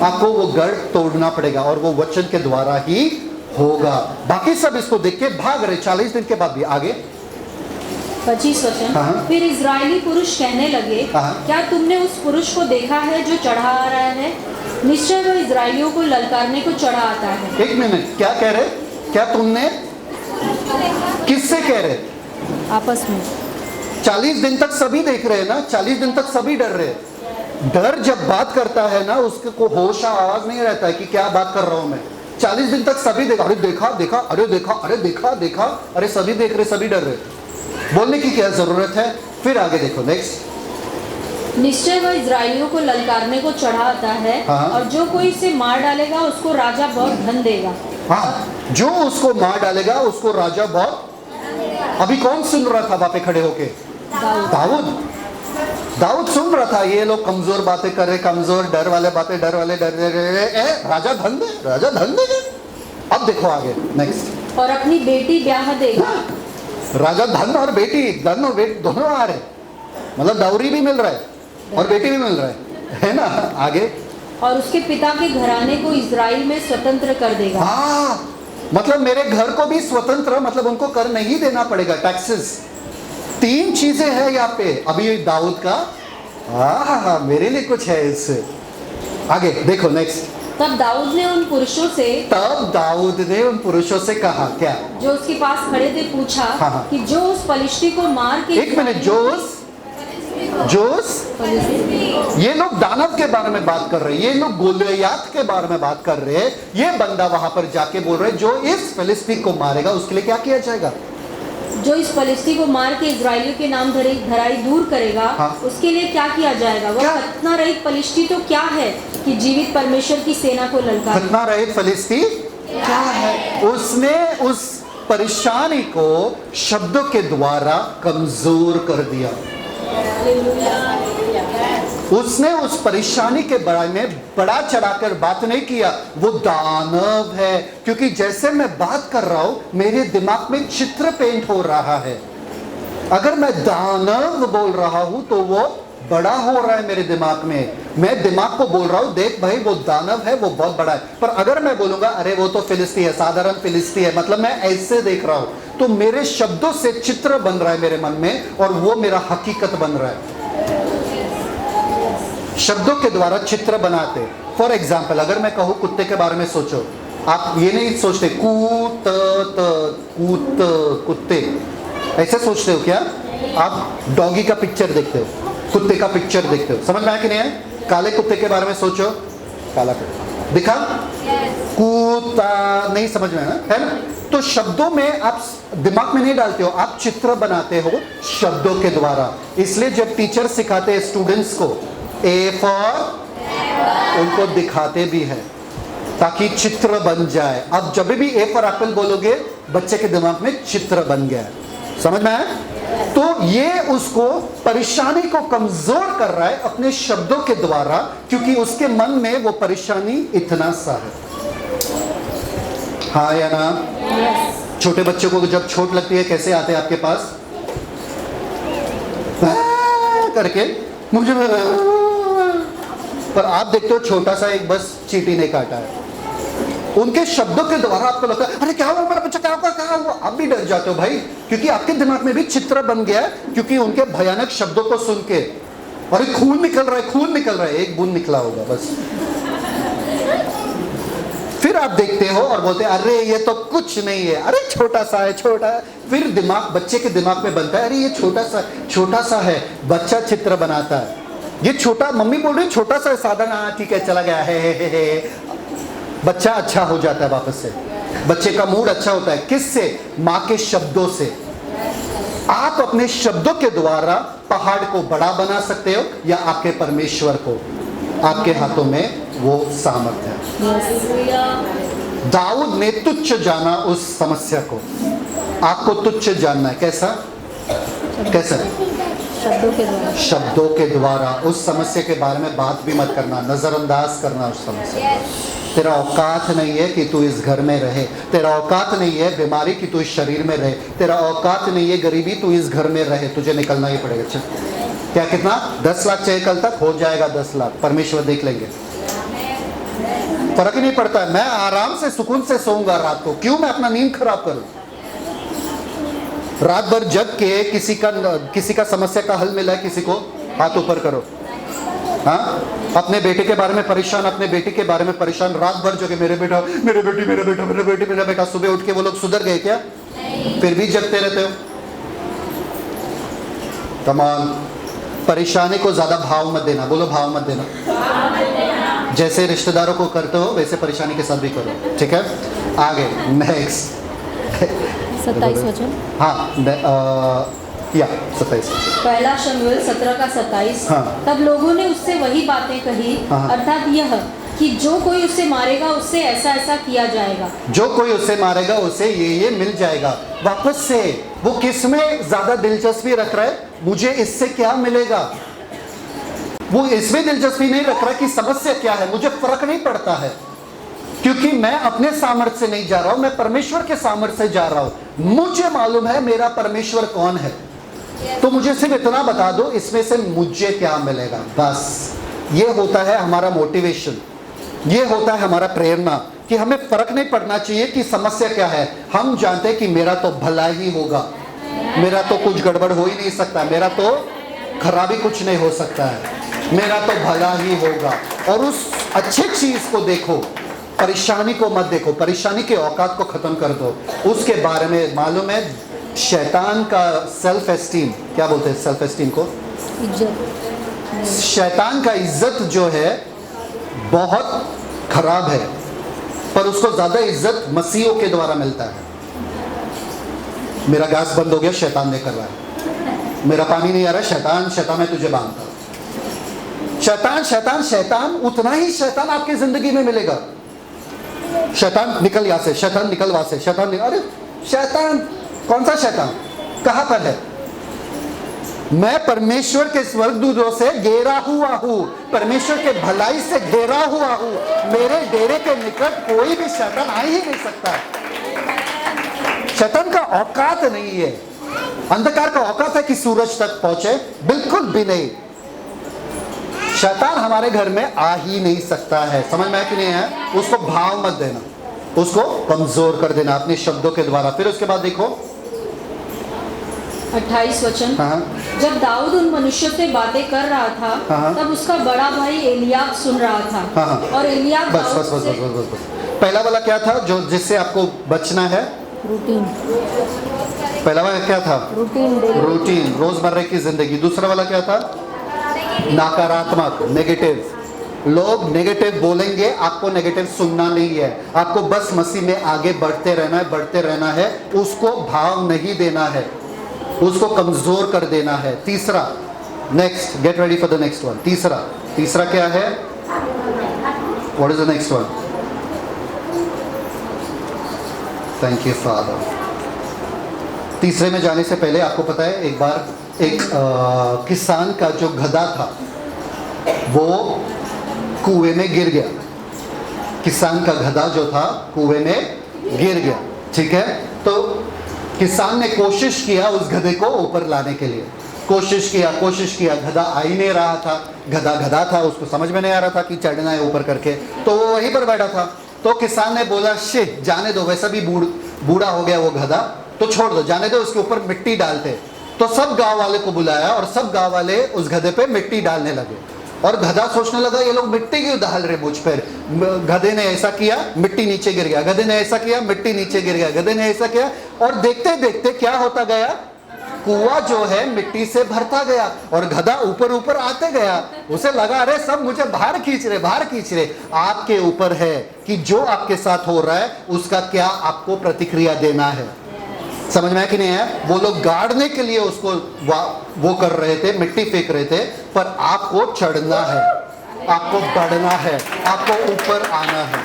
आपको वो गढ़ तोड़ना पड़ेगा, और वो वचन के द्वारा ही होगा। बाकी सब इसको देख के भाग रहे 40 दिन के बाद भी। आगे 25 वचन। फिर इजरायली पुरुष कहने लगे, क्या तुमने उस पुरुष को देखा है जो चढ़ा आ रहा है? निश्चय वह इजरायलियों को ललकारने को चढ़ा आता है। एक मिनट, क्या कह रहे? क्या तुमने? किससे कह रहे? आपस में। 40 दिन तक सभी देख रहे हैं ना, 40 दिन तक सभी डर रहे हैं। डर जब बात करता है ना, उसको होश आवाज नहीं रहता है कि क्या बात कर रहा हूं मैं। 40 दिन तक सभी देखा, अरे देखा देखा, अरे देखा, अरे देखा देखा, अरे सभी देख रहे, सभी डर रहे। बोलने की क्या जरूरत है? फिर आगे देखो नेक्स्ट निश्चय वह इजरायलियों को ललकारने को चढ़ा आता है, हाँ। और जो कोई इसे मार डालेगा उसको राजा बहुत धन देगा। हाँ, जो उसको मार डालेगा उसको राजा बहुत। अभी कौन सुन रहा था वहां पे खड़े होके? दाऊद। दाऊद सुन रहा था ये लोग कमजोर बातें कर रहे, कमजोर डर वाले बातें, डर वाले डर राजा धन दे, राजा धन दे। अब देखो आगे नेक्स्ट। और अपनी बेटी ब्याह देगा। राजा धन और बेटी दोनों आ रहे, मतलब डाउरी भी मिल रहा है और बेटी भी मिल रहा है ना। आगे। और उसके पिता के घराने को इजराइल में स्वतंत्र कर देगा। हाँ, मतलब मेरे घर को भी स्वतंत्र, मतलब उनको कर नहीं देना पड़ेगा टैक्सेस। 3 चीजें हैं यहाँ पे अभी दाऊद का। हाँ, मेरे लिए कुछ है इससे। आगे देखो नेक्स्ट। तब दाऊद ने उन पुरुषों से कहा, क्या? जो उसके पास खड़े थे पूछा, हाँ। कि जो उस पलिश्ती को मार के। एक मिनट, ये लोग दानव के बारे में बात कर रहे हैं, ये लोग गोलियत के बारे में बात कर रहे हैं। ये बंदा वहां पर जाके बोल रहे हैं जो इस फिलिस्ती को मारेगा उसके लिए क्या किया जाएगा? जो इस फिलिस्ती को मार के इजरायलियों के नाम धराई दूर करेगा, हाँ। उसके लिए क्या किया जाएगा? वह खतना रहित फिलिस्ती तो क्या है कि जीवित परमेश्वर की सेना को ललकारे। खतना रहित फिलिस्ती क्या है? उसने उस परेशानी को शब्दों के द्वारा कमजोर कर दिया। उसने उस परेशानी के बारे में बड़ा चढ़ाकर बात नहीं किया। वो दानव है, क्योंकि जैसे मैं बात कर रहा हूं मेरे दिमाग में चित्र पेंट हो रहा है। अगर मैं दानव बोल रहा हूं तो वो बड़ा हो रहा है मेरे दिमाग में। मैं दिमाग को बोल रहा हूं देख भाई वो दानव है, वो बहुत बड़ा है। पर अगर मैं बोलूंगा अरे वो तो फिलिस्ती है, साधारण फिलिस्ती है, मतलब मैं ऐसे देख रहा हूं, तो मेरे शब्दों से चित्र बन रहा है मेरे मन में और वो मेरा हकीकत बन रहा है। शब्दों के द्वारा चित्र बनाते। फॉर एग्जाम्पल, अगर मैं कहूं कुत्ते के बारे में सोचो, आप ये नहीं सोचते कुत्ते, ऐसे सोचते हो क्या? आप डॉगी का पिक्चर देखते हो, कुत्ते का पिक्चर देखते हो, समझ में आया कि नहीं है? काले कुत्ते के बारे में सोचो, काला कुत्ता दिखा, कुत्ता नहीं समझ में है ना? तो शब्दों में आप दिमाग में नहीं डालते हो, आप चित्र बनाते हो शब्दों के द्वारा। इसलिए जब टीचर सिखाते हैं स्टूडेंट्स को ए फॉर, उनको दिखाते भी है ताकि चित्र बन जाए। अब जब भी ए फॉर एप्पल बोलोगे बच्चे के दिमाग में चित्र बन गया, समझ में आया? तो ये उसको परेशानी को कमजोर कर रहा है अपने शब्दों के द्वारा, क्योंकि उसके मन में वो परेशानी इतना सा है। हाँ या ना? छोटे बच्चों को जब चोट लगती है कैसे आते हैं आपके पास? करके मुझे, पर आप देखते हो छोटा सा एक बस चींटी ने काटा है। उनके शब्दों के द्वारा आपको लगता है अरे क्या हुआ मेरा बच्चा, क्या हुआ? आप भी डर जाते हो भाई, क्योंकि आपके दिमाग में भी चित्र बन गया है, क्योंकि उनके भयानक शब्दों को सुन के। अरे खून निकल रहा है, एक बूंद निकला होगा बस। फिर आप देखते हो और बोलते हैं अरे ये तो कुछ नहीं है, अरे छोटा सा है, छोटा है। फिर दिमाग, बच्चे के दिमाग में बनता है अरे ये छोटा सा है। बच्चा चित्र बनाता है, ये छोटा, मम्मी बोल रही छोटा सा साधन, ठीक है चला गया है। बच्चा अच्छा हो जाता है वापस से, बच्चे का मूड अच्छा होता है। किससे? माँ के शब्दों से। आप अपने शब्दों के द्वारा पहाड़ को बड़ा बना सकते हो या आपके परमेश्वर को, आपके हाथों में वो सामर्थ्य है। दाऊद ने तुच्छ जाना उस समस्या को। आपको तुच्छ जानना है, कैसा? शब्दों के द्वारा उस समस्या के बारे में बात भी मत करना, नजरअंदाज करना उस समस्या। तेरा औकात नहीं है कि तू इस घर में रहे, तेरा औकात नहीं है बीमारी की तू इस शरीर में रहे, तेरा औकात नहीं है गरीबी तू इस घर में रहे, तुझे निकलना ही पड़ेगा। चल क्या, कितना? 10 लाख चाहिए कल तक? हो जाएगा 10 लाख, परमेश्वर देख लेंगे, फर्क ही नहीं पड़ता है। मैं आराम से सुकून से सोऊंगा रात को, क्यों मैं अपना नींद खराब करूं? रात भर जग के किसी का समस्या का हल मिला है किसी को? हाथ ऊपर करो। हाँ, अपने बेटे के बारे में परेशान, अपने बेटी के बारे में परेशान, रात भर जो कि मेरे बेटा, सुबह उठ के वो लोग सुधर गए क्या? फिर भी जगते रहते हो। कम ऑन, परेशानी को ज्यादा भाव मत देना। बोलो भाव मत देना। जैसे रिश्तेदारों को करते हो वैसे परेशानी के साथ भी करो, ठीक है? आगे नेक्स्ट 27 वचन। हाँ, या 27। पहला शमूएल 17 का 27। हाँ। तब लोगों ने उससे वही बातें कही, हाँ। अर्थात यह कि जो कोई उसे मारेगा उससे ऐसा ऐसा किया जाएगा। जो कोई उसे मारेगा उसे ये मिल जाएगा। वापस से वो किस में ज्यादा दिलचस्पी रख रहा है, मुझे इससे क्या मिलेगा। वो इसमें दिलचस्पी नहीं रख रहा कि समस्या क्या है, मुझे फर्क नहीं पड़ता है, क्योंकि मैं अपने सामर्थ्य से नहीं जा रहा हूं, मैं परमेश्वर के सामर्थ्य से जा रहा हूं। मुझे मालूम है मेरा परमेश्वर कौन है, तो मुझे सिर्फ इतना बता दो इसमें से मुझे क्या मिलेगा। बस ये होता है हमारा मोटिवेशन, ये होता है हमारा प्रेरणा, कि हमें फर्क नहीं पड़ना चाहिए कि समस्या क्या है। हम जानते हैं कि मेरा तो भला ही होगा, मेरा तो कुछ गड़बड़ हो ही नहीं सकता, मेरा तो खराबी कुछ नहीं हो सकता है, मेरा तो भला ही होगा। और उस अच्छी चीज को देखो, परेशानी को मत देखो, परेशानी के औकात को खत्म कर दो। उसके बारे में मालूम है शैतान का सेल्फ एस्टीम, क्या बोलते हैं सेल्फ एस्टीम को, शैतान का इज्जत जो है बहुत खराब है, पर उसको ज्यादा इज्जत मसीहों के द्वारा मिलता है। मेरा गैस बंद हो गया, शैतान ने करवाया, मेरा पानी नहीं आ रहा, शैतान शैतान मैं तुझे बांधता हूं। शैतान शैतान शैतान, उतना ही शैतान आपकी जिंदगी में मिलेगा। शैतान निकल यहां से, शैतान निकल वहां से, शैतान निकल, अरे शैतान कौन सा शैतान, कहां पर है? मैं परमेश्वर के स्वर्गदूतों से घेरा हुआ हूं, परमेश्वर के भलाई से घेरा हुआ हूं, मेरे डेरे के निकट कोई भी शैतान आ ही नहीं सकता। शैतान का औकात नहीं है, अंधकार का औकात है कि सूरज तक पहुंचे, बिल्कुल भी नहीं। शैतान हमारे घर में आ ही नहीं सकता है, समझ में है कि नहीं है? उसको भाव मत देना, उसको कमजोर कर देना अपने शब्दों के द्वारा। फिर उसके बाद देखो 28 वचन। हाँ। जब दाऊद उन मनुष्यों से बातें कर रहा था, हाँ। तब उसका बड़ा भाई एलियाब सुन रहा था। हाँ। और एलियाब बस बस बस बस बस बस। पहला वाला क्या था जो जिससे आपको बचना है? रूटीन। पहला वाला क्या था? रूटीन, रोजमर्रा की जिंदगी। दूसरा वाला क्या था? नकारात्मक, नेगेटिव। लोग नेगेटिव बोलेंगे, आपको नेगेटिव सुनना नहीं है, आपको बस मसीह में आगे बढ़ते रहना है, बढ़ते रहना है, उसको भाव नहीं देना है, उसको कमजोर कर देना है। तीसरा, next, get ready for the next one. तीसरा क्या है? What is the next one? Thank you father. तीसरे में जाने से पहले आपको पता है एक बार एक किसान का जो गधा था वो कुएं में गिर गया। किसान का गधा जो था कुएं में गिर गया, ठीक है? तो किसान ने कोशिश किया उस गधे को ऊपर लाने के लिए, कोशिश किया, गधा आ ही नहीं रहा था। गधा था, उसको समझ में नहीं आ रहा था कि चढ़ना है ऊपर करके, तो वो वहीं पर बैठा था। तो किसान ने बोला, शिट, जाने दो, वैसा भी बूढ़ा हो गया वो गधा, तो छोड़ दो, जाने दो, उसके ऊपर मिट्टी डालते। तो सब गांव वाले को बुलाया और सब गांव वाले उस गधे पे मिट्टी डालने लगे। और गधा सोचने लगा ये लोग मिट्टी क्यों डाल रहे मुझ पर। गधे ने ऐसा किया, मिट्टी नीचे गिर गया, गधे ने ऐसा किया, मिट्टी नीचे गिर गया, गधे ने ऐसा किया, और देखते देखते क्या होता गया, कुआं जो है मिट्टी से भरता गया और गधा ऊपर ऊपर आते गया। उसे लगा अरे सब मुझे बाहर खींच रहे। आपके ऊपर है कि जो आपके साथ हो रहा है उसका क्या आपको प्रतिक्रिया देना है। समझ में है कि नहीं है? वो लोग गाड़ने के लिए उसको वो कर रहे थे, मिट्टी फेंक रहे थे, पर आपको चढ़ना है, आपको बढ़ना है, आपको ऊपर आना है।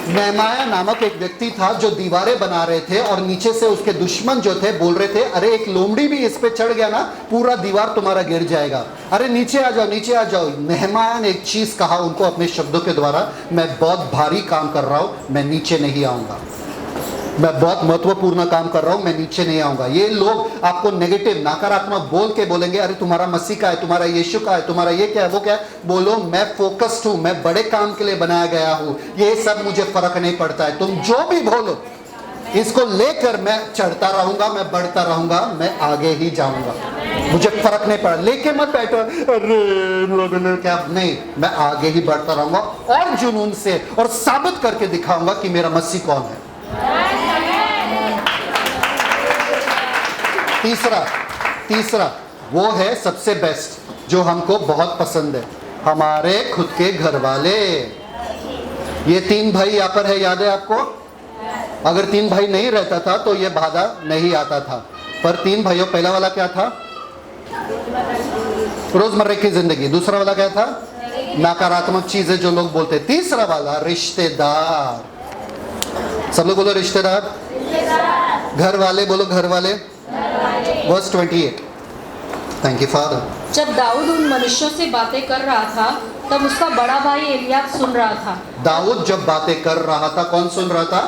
नेहमाया नामक एक व्यक्ति था जो दीवारें बना रहे थे और नीचे से उसके दुश्मन जो थे बोल रहे थे, अरे एक लोमड़ी भी इस पे चढ़ गया ना पूरा दीवार तुम्हारा गिर जाएगा, अरे नीचे आ जाओ, नीचे आ जाओ। नेहमाया ने एक चीज कहा उनको अपने शब्दों के द्वारा, मैं बहुत भारी काम कर रहा हूं, मैं नीचे नहीं आऊंगा, मैं बहुत महत्वपूर्ण काम कर रहा हूं, मैं नीचे नहीं आऊंगा। ये लोग आपको नेगेटिव, नकारात्मक बोल के बोलेंगे, अरे तुम्हारा मसीह का है, तुम्हारा यीशु का है, तुम्हारा ये क्या है, वो क्या है। बोलो मैं फोकस्ड हूं, मैं बड़े काम के लिए बनाया गया हूं, ये सब मुझे फर्क नहीं पड़ता है। तुम जो भी बोलो इसको लेकर मैं चढ़ता रहूंगा, मैं बढ़ता रहूंगा, मैं आगे ही जाऊंगा, मुझे फर्क नहीं पड़ा। लेके मत बैठो, अरे क्या, नहीं, मैं आगे ही बढ़ता रहूंगा और जुनून से, और साबित करके दिखाऊंगा कि मेरा मसीह कौन है। तीसरा वो है सबसे बेस्ट जो हमको बहुत पसंद है, हमारे खुद के घर वाले। ये 3 भाई यहाँ पर है, याद है आपको? अगर 3 भाई नहीं रहता था तो ये बाधा नहीं आता था। पर 3 भाइयों, पहला वाला क्या था? रोजमर्रा की जिंदगी। दूसरा वाला क्या था? नकारात्मक चीजें जो लोग बोलते। तीसरा वाला रिश्तेदार। सब लोग बोलो रिश्तेदार। घर वाले बोलो, घर वाले। वर्स 28। Thank you father. जब दाऊद उन मनुष्यों से बातें कर रहा था तब उसका बड़ा भाई एलियाब सुन रहा था। दाऊद जब बातें कर रहा था, कौन सुन रहा था?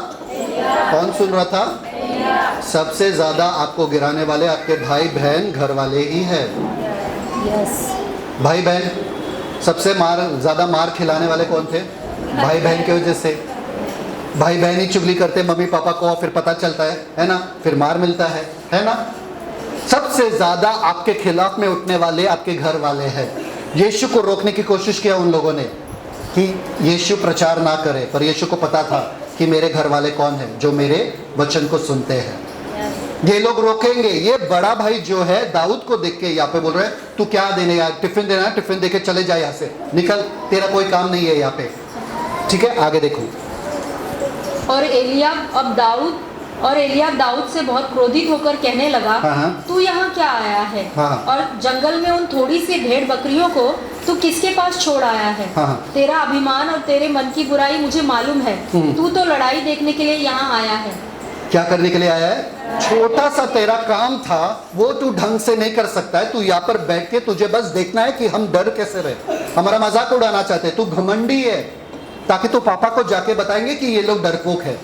कौन सुन रहा था? सबसे ज्यादा आपको गिराने वाले आपके भाई बहन घर वाले ही है। भाई बहन सबसे ज्यादा मार खिलाने वाले कौन थे? भाई बहन की वजह से। भाई बहन ही चुगली करते मम्मी पापा को, फिर पता चलता है ना, फिर मार मिलता है ना। सबसे ज्यादा आपके खिलाफ में उठने वाले आपके घर वाले हैं। यीशु को रोकने की कोशिश किया उन लोगों ने कि यीशु प्रचार ना करे, पर यीशु को पता था कि मेरे घर वाले कौन है, जो मेरे वचन को सुनते हैं। ये लोग रोकेंगे। ये बड़ा भाई जो है दाऊद को देख के यहाँ पे बोल रहे हैं, तू क्या देने यार, टिफिन देना है, टिफिन देके चले जा यहाँ से, निकल, तेरा कोई काम नहीं है यहाँ पे। ठीक है, आगे देखो। और एलियाब दाऊद से बहुत क्रोधित होकर कहने लगा, तू यहाँ क्या आया है? और जंगल में उन थोड़ी सी भेड़ बकरियों को तू किसके पास छोड़ आया है? तेरा अभिमान और तेरे मन की बुराई मुझे मालूम है। तू तो लड़ाई देखने के लिए यहाँ आया है। क्या करने के लिए आया है? छोटा सा तेरा काम था, वो तू ढंग से नहीं कर सकता है। तू यहाँ पर बैठ के तुझे बस देखना है कि हम डर कैसे रहे, हमारा मजाक उड़ाना चाहते। तू घमंडी है, ताकि तू पापा को जाके बताएंगे कि ये लोग डरपोक है।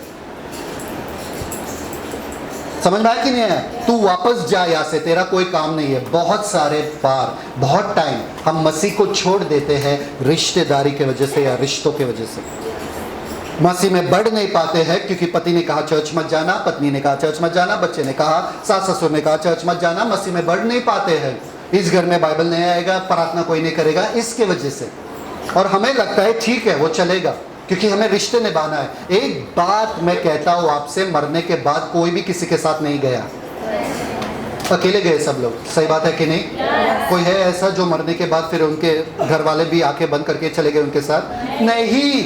समझ में आया कि नहीं आया? तू वापस जा यहाँ से, तेरा कोई काम नहीं है। बहुत सारे बार, बहुत टाइम हम मसीह को छोड़ देते हैं रिश्तेदारी के वजह से या रिश्तों के वजह से। मसीह में बढ़ नहीं पाते हैं क्योंकि पति ने कहा चर्च मत जाना, पत्नी ने कहा चर्च मत जाना, बच्चे ने कहा, सास ससुर ने कहा चर्च मत जाना। मसीह में बढ़ नहीं पाते हैं। इस घर में बाइबल नहीं आएगा, प्रार्थना कोई नहीं करेगा, इसके वजह से। और हमें लगता है ठीक है वो चलेगा क्योंकि हमें रिश्ते निभाना है। एक बात मैं कहता हूँ आपसे, मरने के बाद कोई भी किसी के साथ नहीं गया, अकेले गए सब लोग। सही बात है कि नहीं? कोई है ऐसा जो मरने के बाद फिर उनके घर वाले भी आंखें बंद करके चले गए उनके साथ? नहीं,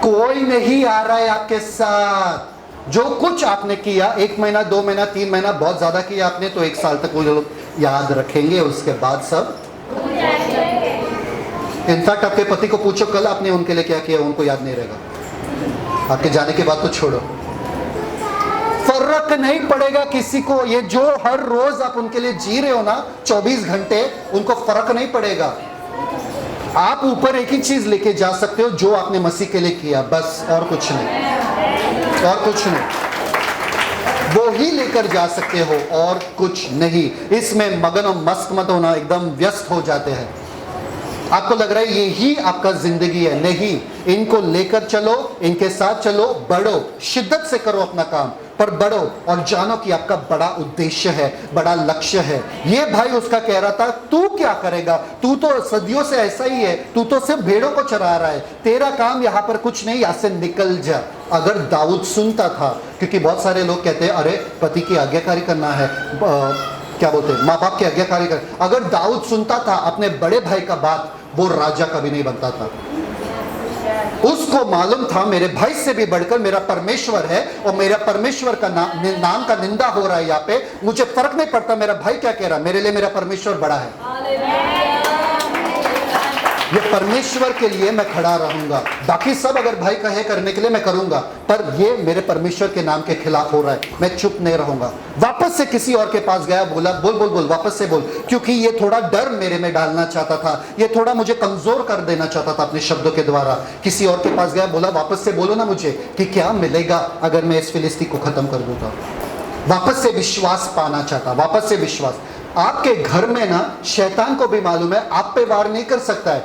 कोई नहीं आ रहा है आपके साथ। जो कुछ आपने किया, 1 महीना 2 महीना 3 महीना, बहुत ज्यादा किया आपने, तो 1 साल तक वो लोग याद रखेंगे, उसके बाद सब। इनफैक्ट आपके पति को पूछो कल आपने उनके लिए क्या किया, उनको याद नहीं रहेगा। आपके जाने के बाद तो छोड़ो, फर्क नहीं पड़ेगा किसी को। ये जो हर रोज आप उनके लिए जी रहे हो ना 24 घंटे, उनको फर्क नहीं पड़ेगा। आप ऊपर एक ही चीज लेके जा सकते हो, जो आपने मसीह के लिए किया, बस, और कुछ नहीं, और कुछ नहीं। वो ही लेकर जा सकते हो और कुछ नहीं। इसमें मगन और मस्त मत होना, एकदम व्यस्त हो जाते हैं। आपको लग रहा है यही आपका जिंदगी है, नहीं। इनको लेकर चलो, इनके साथ चलो, बढ़ो, शिद्दत से करो अपना काम, पर बढ़ो और जानो कि आपका बड़ा उद्देश्य है, बड़ा लक्ष्य है। ये भाई उसका कह रहा था, तू क्या करेगा? तू तो सदियों से ऐसा ही है, तू तो सिर्फ भेड़ों को चरा रहा है, तेरा काम यहाँ पर कुछ नहीं, यहाँ से निकल जा। अगर दाऊद सुनता था, क्योंकि बहुत सारे लोग कहते हैं अरे पति की आज्ञाकारी करना है, क्या बोलते हैं, माँ बाप की आज्ञाकारी कर। अगर दाऊद सुनता था अपने बड़े भाई का बात, वो राजा कभी नहीं बनता था। उसको मालूम था मेरे भाई से भी बढ़कर मेरा परमेश्वर है, और मेरा परमेश्वर का नाम का निंदा हो रहा है यहाँ पे। मुझे फर्क नहीं पड़ता मेरा भाई क्या कह रहा है, मेरे लिए मेरा परमेश्वर बड़ा है। ये परमेश्वर के लिए मैं खड़ा रहूंगा। बाकी सब अगर भाई कहे करने के लिए मैं करूंगा, पर ये मेरे परमेश्वर के नाम के खिलाफ हो रहा है, मैं चुप नहीं रहूंगा। वापस से किसी और के पास गया, बोला बोल बोल बोल, वापस से बोल, क्योंकि ये थोड़ा डर मेरे में डालना चाहता था, ये थोड़ा मुझे कमजोर कर देना चाहता था अपने शब्दों के द्वारा। किसी और के पास गया, बोला वापस से बोलो ना मुझे कि क्या मिलेगा अगर मैं इस फिलिस्ती को खत्म कर दूंगा। वापस से विश्वास पाना चाहता, वापस से विश्वास। आपके घर में ना शैतान को भी मालूम है आप पे वार नहीं कर सकता है,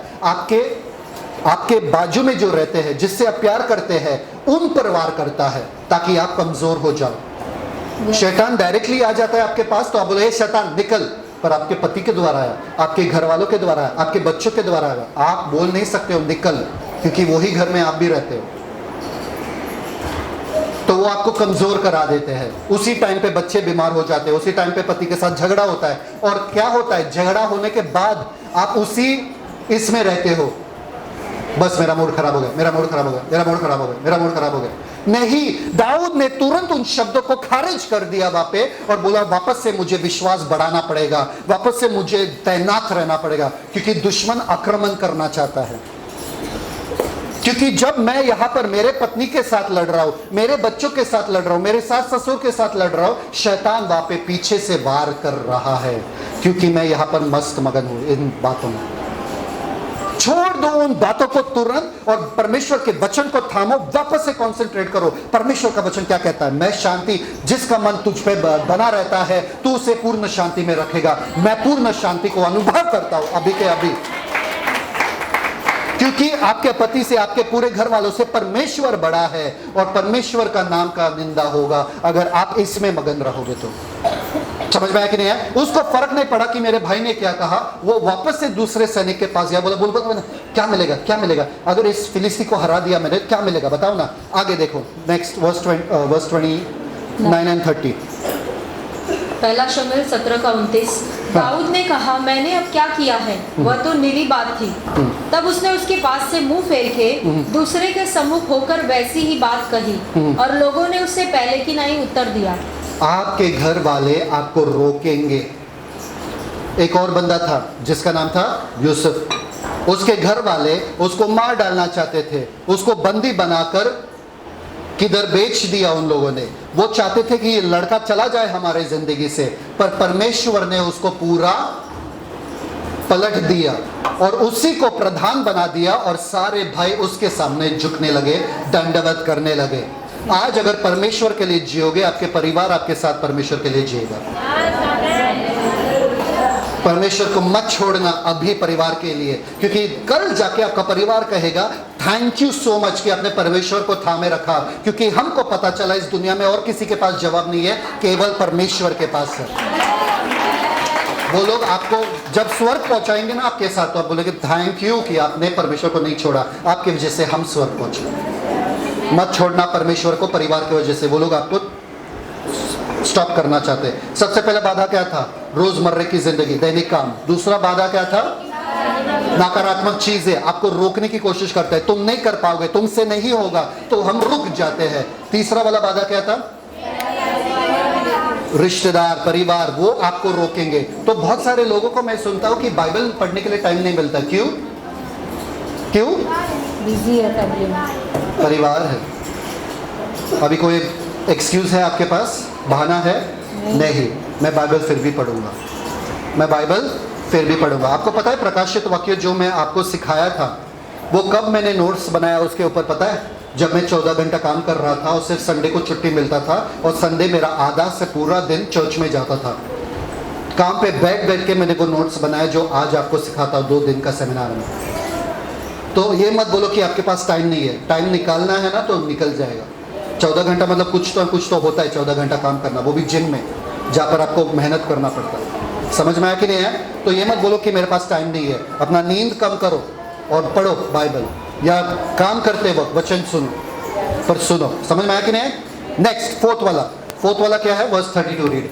आपके बाजू में जो रहते हैं, जिससे आप प्यार करते हैं, उन पर वार करता है ताकि आप कमजोर हो जाओ। शैतान डायरेक्टली आ जाता है आपके पास तो आप बोले शैतान निकल, पर आपके पति के द्वारा आया, आपके घर वालों के द्वारा आया, आपके बच्चों के द्वारा आया, आप बोल नहीं सकते हो निकल, क्योंकि वही घर में आप भी रहते हो। तो वो आपको कमजोर करा देते हैं। उसी टाइम पे बच्चे बीमार हो जाते हैं, उसी टाइम पे पति के साथ झगड़ा होता है, और क्या होता है, झगड़ा होने के बाद आप उसी इसमें रहते हो, बस मेरा मूड खराब हो गया, मेरा मूड खराब हो गया, मेरा मूड खराब हो गया, मेरा मूड खराब हो गया। नहीं, दाऊद ने तुरंत उन शब्दों को खारिज कर दिया वापे और बोला वापस से मुझे विश्वास बढ़ाना पड़ेगा, वापस से मुझे तैनात रहना पड़ेगा, क्योंकि दुश्मन आक्रमण करना चाहता है। क्योंकि जब मैं यहां पर मेरे पत्नी के साथ लड़ रहा हूं, मेरे बच्चों के साथ लड़ रहा हूं, मेरे सास ससुर के साथ लड़ रहा हूं, शैतान वहां पे पीछे से वार कर रहा है, क्योंकि मैं यहां पर मस्त मगन हूं इन बातों में। छोड़ दो उन बातों को तुरंत और परमेश्वर के वचन को थामो, वापस से कंसंट्रेट करो। परमेश्वर का वचन क्या कहता है? मैं शांति, जिसका मन तुझ पे बना रहता है तू उसे पूर्ण शांति में रखेगा। मैं पूर्ण शांति को अनुभव करता हूं अभी के अभी, क्योंकि आपके पति से, आपके पूरे घर वालों से परमेश्वर बड़ा है और परमेश्वर का नाम का निंदा होगा अगर आप इसमें मगन रहोगे तो। समझ में आया कि नहीं है? उसको फर्क नहीं पड़ा कि मेरे भाई ने क्या कहा, वो वापस से दूसरे सैनिक के पास गया, बोला बोल क्या मिलेगा, क्या मिलेगा, अगर इस फिलिस्ती को हरा दिया मैंने क्या मिलेगा बताओ ना। आगे देखो नेक्स्ट वर्स 29 एंड 30। पहला शमूएल 17:29। दाऊद ने कहा मैंने अब क्या किया है, वह तो निरी बात थी। तब उसने उसके पास से मुंह फेर के दूसरे के सम्मुख होकर वैसी ही बात कही और लोगों ने उससे पहले की नहीं उत्तर दिया। आपके घर वाले आपको रोकेंगे। एक और बंदा था जिसका नाम था यूसुफ, उसके घर वाले उसको मार डालना चाहते थे, उसको बंदी बनाकर किधर बेच दिया उन लोगों ने। वो चाहते थे कि ये लड़का चला जाए हमारे जिंदगी से, पर परमेश्वर ने उसको पूरा पलट दिया और उसी को प्रधान बना दिया और सारे भाई उसके सामने झुकने लगे, दंडवत करने लगे। आज अगर परमेश्वर के लिए जियोगे, आपके परिवार आपके साथ परमेश्वर के लिए जिएगा। परमेश्वर को मत छोड़ना अभी परिवार के लिए, क्योंकि कल जाके आपका परिवार कहेगा थैंक यू सो मच कि आपने परमेश्वर को थामे रखा, क्योंकि हमको पता चला इस दुनिया में और किसी के पास जवाब नहीं है, केवल परमेश्वर के पास है। वो लोग आपको जब स्वर्ग पहुंचाएंगे ना आपके साथ, तो आप बोलेंगे थैंक यू कि आपने परमेश्वर को नहीं छोड़ा, आपकी वजह से हम स्वर्ग पहुंचे। मत छोड़ना परमेश्वर को परिवार की वजह से। वो लोग आपको स्टॉप करना चाहते हैं। सबसे पहला बाधा क्या था? रोजमर्रे की जिंदगी, दैनिक काम। दूसरा बाधा क्या था? नकारात्मक चीजें आपको रोकने की कोशिश करते हैं, तुम नहीं कर पाओगे, तुमसे नहीं होगा, तो हम रुक जाते हैं। तीसरा वाला बाधा क्या था? रिश्तेदार, परिवार, वो आपको रोकेंगे। तो बहुत सारे लोगों को मैं सुनता हूं कि बाइबल पढ़ने के लिए टाइम नहीं मिलता। क्यों? क्यों? बिजी है, परिवार है। अभी कोई एक्सक्यूज है आपके पास, बहाना है? नहीं, मैं बाइबल फिर भी पढ़ूंगा, मैं बाइबल फिर भी पढ़ूंगा। आपको पता है प्रकाशित वाक्य जो मैं आपको सिखाया था, वो कब मैंने नोट्स बनाया उसके ऊपर पता है? जब मैं 14 घंटा काम कर रहा था और सिर्फ संडे को छुट्टी मिलता था और संडे मेरा आधा से पूरा दिन चर्च में जाता था। काम पे बैठ के मैंने वो नोट्स बनाए जो आज आपको सिखाता हूँ 2 दिन का सेमिनार में। तो ये मत बोलो कि आपके पास टाइम नहीं है, टाइम निकालना है ना तो निकल जाएगा। 14 घंटा मतलब कुछ तो होता है 14 घंटा काम करना, वो भी जिम में जहाँ पर आपको मेहनत करना पड़ता है। समझ में आया कि नहीं है? तो ये मत बोलो कि मेरे पास टाइम नहीं है। अपना नींद कम करो और पढ़ो बाइबल, या काम करते वक्त वचन सुनो, पर सुनो। समझ में आया कि नहीं है? नेक्स्ट फोर्थ वाला क्या है? Verse 32 read.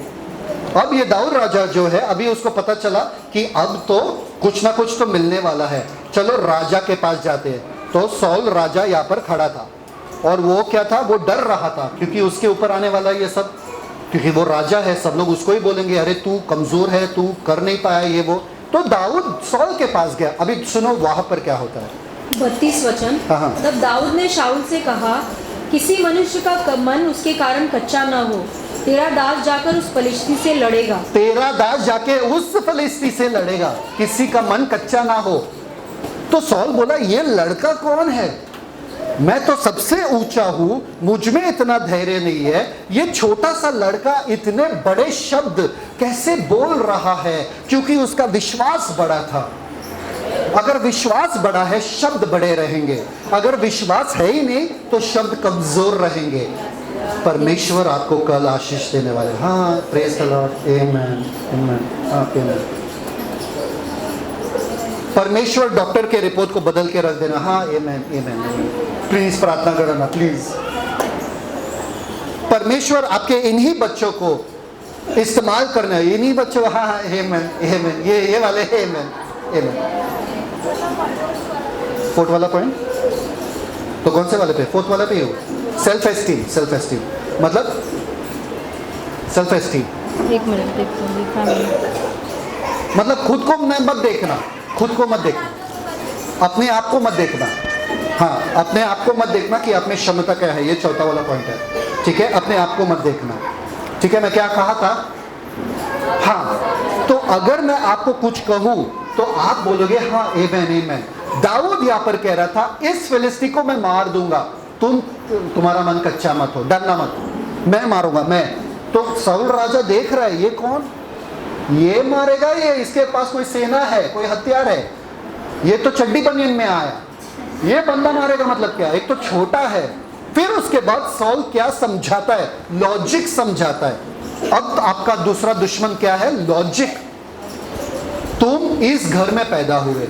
अब ये दाऊद राजा जो है, अभी उसको पता चला कि अब तो कुछ ना कुछ तो मिलने वाला है, चलो राजा के पास जाते हैं। तो सौल राजा यहाँ पर खड़ा था और वो क्या था? वो डर रहा था क्योंकि उसके ऊपर आने वाला ये सब, क्योंकि वो राजा है, सब लोग उसको ही बोलेंगे अरे तू कमजोर है, तू कर नहीं पाया ये वो। तो दाऊद सौल के पास गया। अभी सुनो वहां पर क्या होता है। 32 वचन। हाँ। तब दाऊद ने शाऊल से कहा किसी मनुष्य का मन उसके कारण कच्चा न हो, तेरा दास जाकर उस फलिश्ती से लड़ेगा। तेरा दास जाके उस फलिश्ती से लड़ेगा, किसी का मन कच्चा ना हो। तो सौल बोला ये लड़का कौन है? मैं तो सबसे ऊंचा हूं, मुझ में इतना धैर्य नहीं है, ये छोटा सा लड़का इतने बड़े शब्द कैसे बोल रहा है? क्योंकि उसका विश्वास बड़ा था। अगर विश्वास बड़ा है शब्द बड़े रहेंगे, अगर विश्वास है ही नहीं तो शब्द कमजोर रहेंगे। परमेश्वर आपको कल आशीष देने वाले। हाँ, प्रेज द लॉर्ड, आमेन, आमेन, आमेन। परमेश्वर डॉक्टर के रिपोर्ट को बदल के रख देना। हाँ, आमेन, आमेन, आमेन। प्लीज प्रार्थना करना प्लीज। परमेश्वर आपके इन्हीं बच्चों को इस्तेमाल करना है, इन्हीं बच्चों। हाँ, आमेन, आमेन, ये वाले आमेन, आमेन। फोर्थ वाला पॉइंट तो कौन से वाले पे? फोर्थ वाले पे हो? सेल्फ एस्टीम मतलब सेल्फ एस्टीम एक मिनट देखो, लिखा नहीं। मतलब खुद को मत देखना, खुद को मत देखना, अपने आप को मत देखना। हाँ, अपने आप को मत देखना कि आप में क्षमता क्या है, ये चौथा वाला पॉइंट है। ठीक है, अपने आप को मत देखना। ठीक है, मैं क्या कहा था? हाँ, तो अगर मैं आपको कुछ कहूँ तो आप बोलोगे हाँ आमेन। दाऊद यहाँ पर कह रहा था इस फिलिस्ती को मैं मार दूंगा, तुम्हारा मन कच्चा मत हो, डरना मत, मैं मारूंगा मैं। तो साउल राजा देख रहा है ये कौन, ये मारेगा, ये इसके पास कोई सेना है, कोई हथियार है, ये तो चड्डी बनियान में आया, ये बंदा मारेगा मतलब क्या? एक तो छोटा है। फिर उसके बाद साउल क्या समझाता है? लॉजिक समझाता है। अब आपका दूसरा दुश्मन क्या है? लॉजिक। तुम इस घर में पैदा हुए,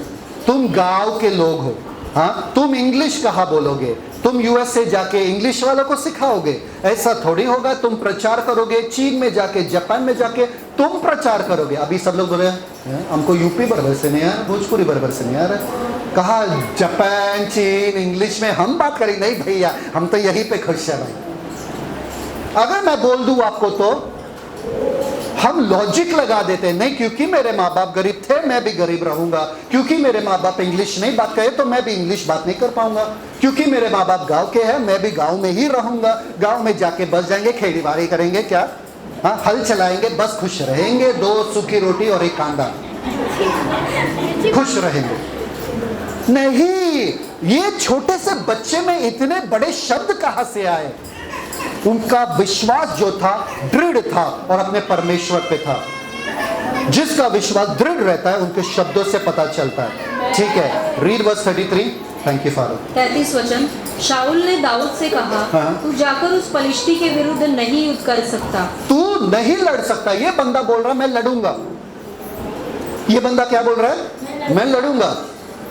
तुम गांव के लोग हो, हाँ, तुम इंग्लिश कहाँ बोलोगे? तुम यूएसए जाके इंग्लिश वालों को सिखाओगे? ऐसा थोड़ी होगा। तुम प्रचार करोगे चीन में जाके, जापान में जाके तुम प्रचार करोगे। अभी सब लोग बोले हमको यूपी बराबर से नहीं यार, भोजपुरी बराबर से नहीं यार, कहा जापान चीन इंग्लिश में हम बात करें? नहीं भैया, हम तो यहीं पे खुश है भाई। अगर मैं बोल दूं आपको तो हम लॉजिक लगा देते हैं, नहीं क्योंकि मेरे माँ बाप गरीब थे मैं भी गरीब रहूंगा, क्योंकि मेरे माँ बाप इंग्लिश नहीं बात करे तो मैं भी इंग्लिश बात नहीं कर पाऊंगा, क्योंकि मेरे माँ बाप गांव के हैं मैं भी गांव में ही रहूंगा, गांव में जाके बस जाएंगे, खेती बाड़ी करेंगे, क्या हाँ हल चलाएंगे, बस खुश रहेंगे, 2 सूखी रोटी और 1 कांदा, खुश रहेंगे। नहीं, ये छोटे से बच्चे में इतने बड़े शब्द कहां से आए? उनका विश्वास जो था दृढ़ था और अपने परमेश्वर पे था। जिसका विश्वास दृढ़ रहता है उनके शब्दों से पता चलता है। ठीक है, read verse 33। Thank you father. 33 वचन। शाऊल ने दाऊद से कहा, हाँ। तू जाकर उस पलिश्ती के विरुद्ध नहीं युद्ध कर सकता। तू नहीं लड़ सकता। ये बंदा बोल रहा मैं लड़ूंगा। ये बंदा क्या बोल रहा है? मैं लड़ूंगा।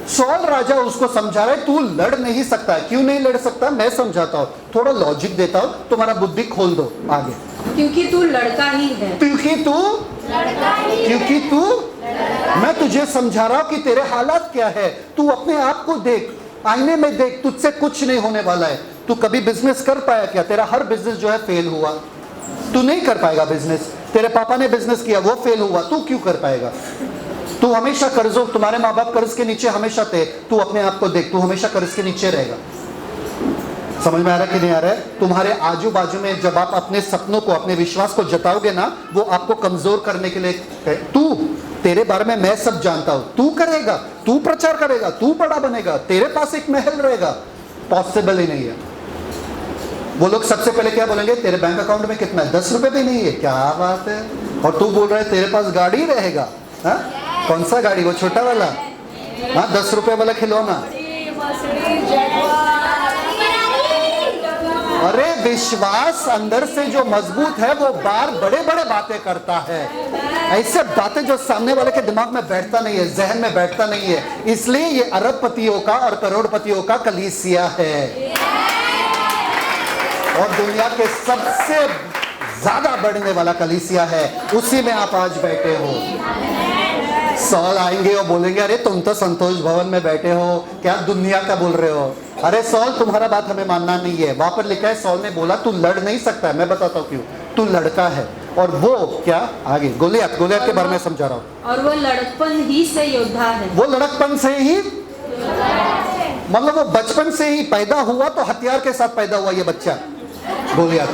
सॉल राजा उसको समझा रहा है तू लड़ नहीं सकता। क्यों नहीं लड़ सकता? मैं समझाता हूं, थोड़ा लॉजिक देता हूं, तुम्हारा बुद्धि खोल दो आगे। क्योंकि तू लड़का ही है। क्योंकि तू मैं तुझे समझा रहा हूं कि तेरे हालात क्या है। तू अपने आप को देख, आईने में देख, तुझसे कुछ नहीं होने वाला है। तू कभी बिजनेस कर पाया क्या? तेरा हर बिजनेस जो है फेल हुआ। तू नहीं कर पाएगा बिजनेस। तेरे पापा ने बिजनेस किया, वो फेल हुआ, तू क्यों कर पाएगा? तू हमेशा कर्जों, तुम्हारे माँ बाप कर्ज के नीचे हमेशा थे। तू अपने आप को देख, तू हमेशा कर्ज के नीचे रहेगा। समझ में आ रहा है कि नहीं आ रहा है? तुम्हारे आजू बाजू में जब आप अपने सपनों को, अपने विश्वास को जताओगे ना, वो आपको कमजोर करने के लिए। तू, तेरे बारे में मैं सब जानता हूं, तू करेगा, तू प्रचार करेगा, तू बड़ा बनेगा, तेरे पास एक महल रहेगा, पॉसिबल ही नहीं है। वो लोग सबसे पहले क्या बोलेंगे? तेरे बैंक अकाउंट में कितना है? 10 रुपए भी नहीं है। क्या बात है? और तू बोल रहा है तेरे पास गाड़ी रहेगा। हाँ, कौन सा गाड़ी? वो छोटा वाला? हाँ, 10 रुपए वाला खिलौना। अरे विश्वास अंदर से जो मजबूत है वो बार बड़े बड़े बातें करता है। ऐसे बातें जो सामने वाले के दिमाग में बैठता नहीं है, जहन में बैठता नहीं है। इसलिए ये अरबपतियों का और करोड़पतियों का कलीसिया है और दुनिया के सबसे ज्यादा बढ़ने वाला कलीसिया है। उसी में आप आज बैठे हो। सॉल आएंगे और बोलेंगे अरे तुम तो संतोष भवन में बैठे हो, क्या दुनिया का बोल रहे हो? अरे सॉल, तुम्हारा बात हमें मानना नहीं है। वहां पर लिखा है सॉल ने बोला तू लड़ नहीं सकता है। मैं बताता हूँ क्यों। तू लड़का है। और वो क्या आगे? गोलियत के बारे में समझा रहा हूँ। और वो लड़कपन ही से योद्धा है। वो लड़कपन से ही, मतलब वो बचपन से ही पैदा हुआ तो हथियार के साथ पैदा हुआ ये बच्चा गोलियत।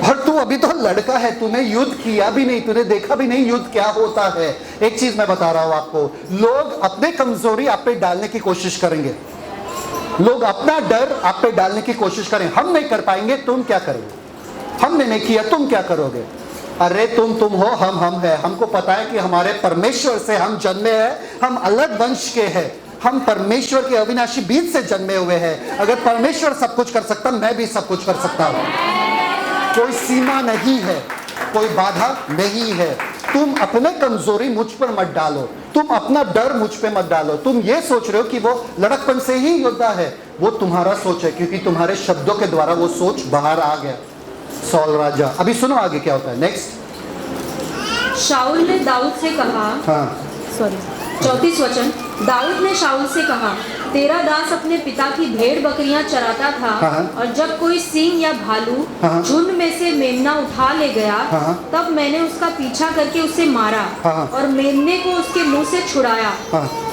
और तू अभी तो लड़का है, तूने युद्ध किया भी नहीं, तूने देखा भी नहीं युद्ध क्या होता है। एक चीज मैं बता रहा हूं आपको, लोग अपने कमजोरी आप पे डालने की कोशिश करेंगे, लोग अपना डर आप पे डालने की कोशिश करें। हम नहीं कर पाएंगे, तुम क्या करोगे? हमने नहीं किया, तुम क्या करोगे? अरे तुम हो, हम है। हमको पता है कि हमारे परमेश्वर से हम जन्मे हैं, हम अलग वंश के हैं, हम परमेश्वर के अविनाशी बीज से जन्मे हुए हैं। अगर परमेश्वर सब कुछ कर सकता, मैं भी सब कुछ कर सकता हूं। कोई सीमा नहीं है, कोई बाधा नहीं है। तुम अपने कमजोरी मुझ पर मत डालो, तुम अपना डर मुझ पे मत डालो। तुम ये सोच रहे हो कि वो लड़कपन से ही योद्धा है, वो तुम्हारा सोच है, क्योंकि तुम्हारे शब्दों के द्वारा वो सोच बाहर आ गया। सॉल राजा, अभी सुनो आगे क्या होता है। नेक्स्ट, शाऊल ने दाऊद से कहा, हाँ सॉरी, 34 वचन, दाऊद ने शाऊल से कहा, तेरा दास अपने पिता की भेड़ बकरियां चराता था, और जब कोई सिंह या भालू झुंड में से मेमना उठा ले गया, तब मैंने उसका पीछा करके उसे मारा और मेमने को उसके मुंह से छुड़ाया,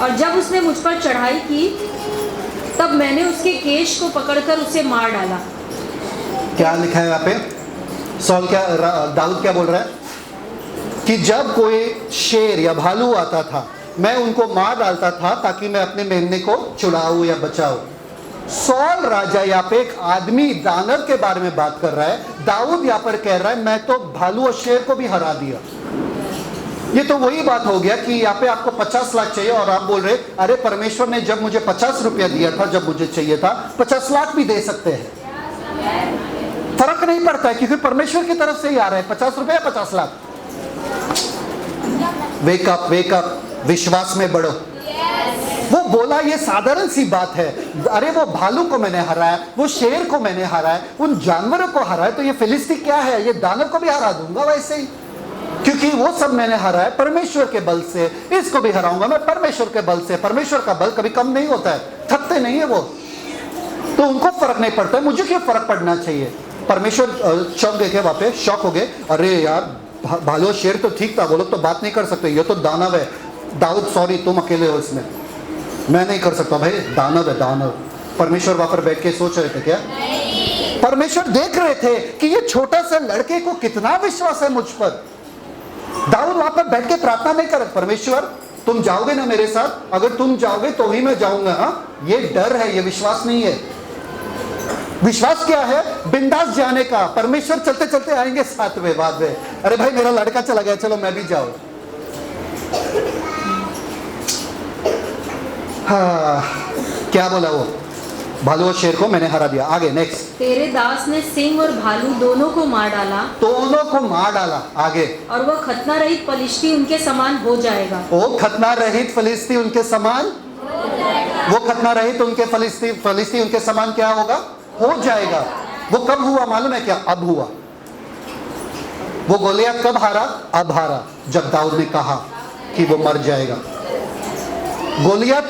और जब उसने मुझ पर चढ़ाई की तब मैंने उसके केश को पकड़कर उसे मार डाला। क्या लिखा है यहाँ पे? दाऊद क्या बोल रहा है कि जब कोई शेर या भालू आता था, मैं उनको मार डालता था ताकि मैं अपने मेमने को छुड़ाऊं या बचाऊं। सॉल राजा यहाँ पे एक आदमी दानव के बारे में बात कर रहा है। दाऊद यहाँ पर कह रहा है मैं तो भालू और शेर को भी हरा दिया। ये तो वही बात हो गया कि यहाँ पे आपको 50 लाख चाहिए और आप बोल रहे अरे परमेश्वर ने जब मुझे 50 रुपया दिया था, जब मुझे चाहिए था 50 लाख भी दे सकते हैं। फर्क नहीं पड़ता है क्योंकि परमेश्वर की तरफ से ही आ रहा है 50 रुपया 50 लाख। वेकअप वेकअप, विश्वास में बढ़ो। वो बोला ये साधारण सी बात है, अरे वो भालू को मैंने हराया, वो शेर को मैंने हराया, उन जानवरों को हराया, तो ये फिलिस्ती क्या है, ये दानव को भी हरा दूंगा वैसे ही, क्योंकि वो सब मैंने हराया परमेश्वर के बल से, इसको भी हराऊंगा मैं परमेश्वर के बल से। परमेश्वर का बल कभी कम नहीं होता है, थकते नहीं है वो, तो उनको फर्क नहीं पड़ता है, मुझे क्यों फर्क पड़ना चाहिए। परमेश्वर चौंक गए, वहां पे शौक हो गए, अरे यार भालू शेर तो ठीक था, वो लोग तो बात नहीं कर सकते, ये तो दानव है। दाऊद सॉरी तुम अकेले हो इसमें, मैं नहीं कर सकता भाई, दानव है दानव। परमेश्वर वहां पर बैठ के सोच रहे थे क्या? परमेश्वर देख रहे थे कि ये छोटा सा लड़के को कितना विश्वास है मुझ पर। दाऊद वहां पर बैठ के प्रार्थना नहीं कर, परमेश्वर तुम जाओगे ना मेरे साथ, अगर तुम जाओगे तो ही मैं जाऊंगा। हाँ, ये डर है, ये विश्वास नहीं है। विश्वास क्या है? बिंदास जाने का। परमेश्वर चलते चलते आएंगे साथ में बाद में, अरे भाई मेरा लड़का चला गया, चलो मैं भी जाऊं। हाँ, क्या बोला वो? भालू और शेर को मैंने हरा दिया। आगे नेक्स्ट, तेरे दास ने सिंह और भालू दोनों को मार डाला, दोनों को मार डाला। आगे, और वह खतना रहित फलिश्ती उनके समान हो जाएगा। वो खतना रहित फलिस्ती उनके समान, वो खतना रहित उनके फलिस्ती उनके समान क्या होगा? हो जाएगा। वो कब हुआ मालूम है क्या? अब हुआ। वो गोलियत कब हारा? अब हारा, जब दाऊद ने कहा कि वो मर जाएगा। गोलियत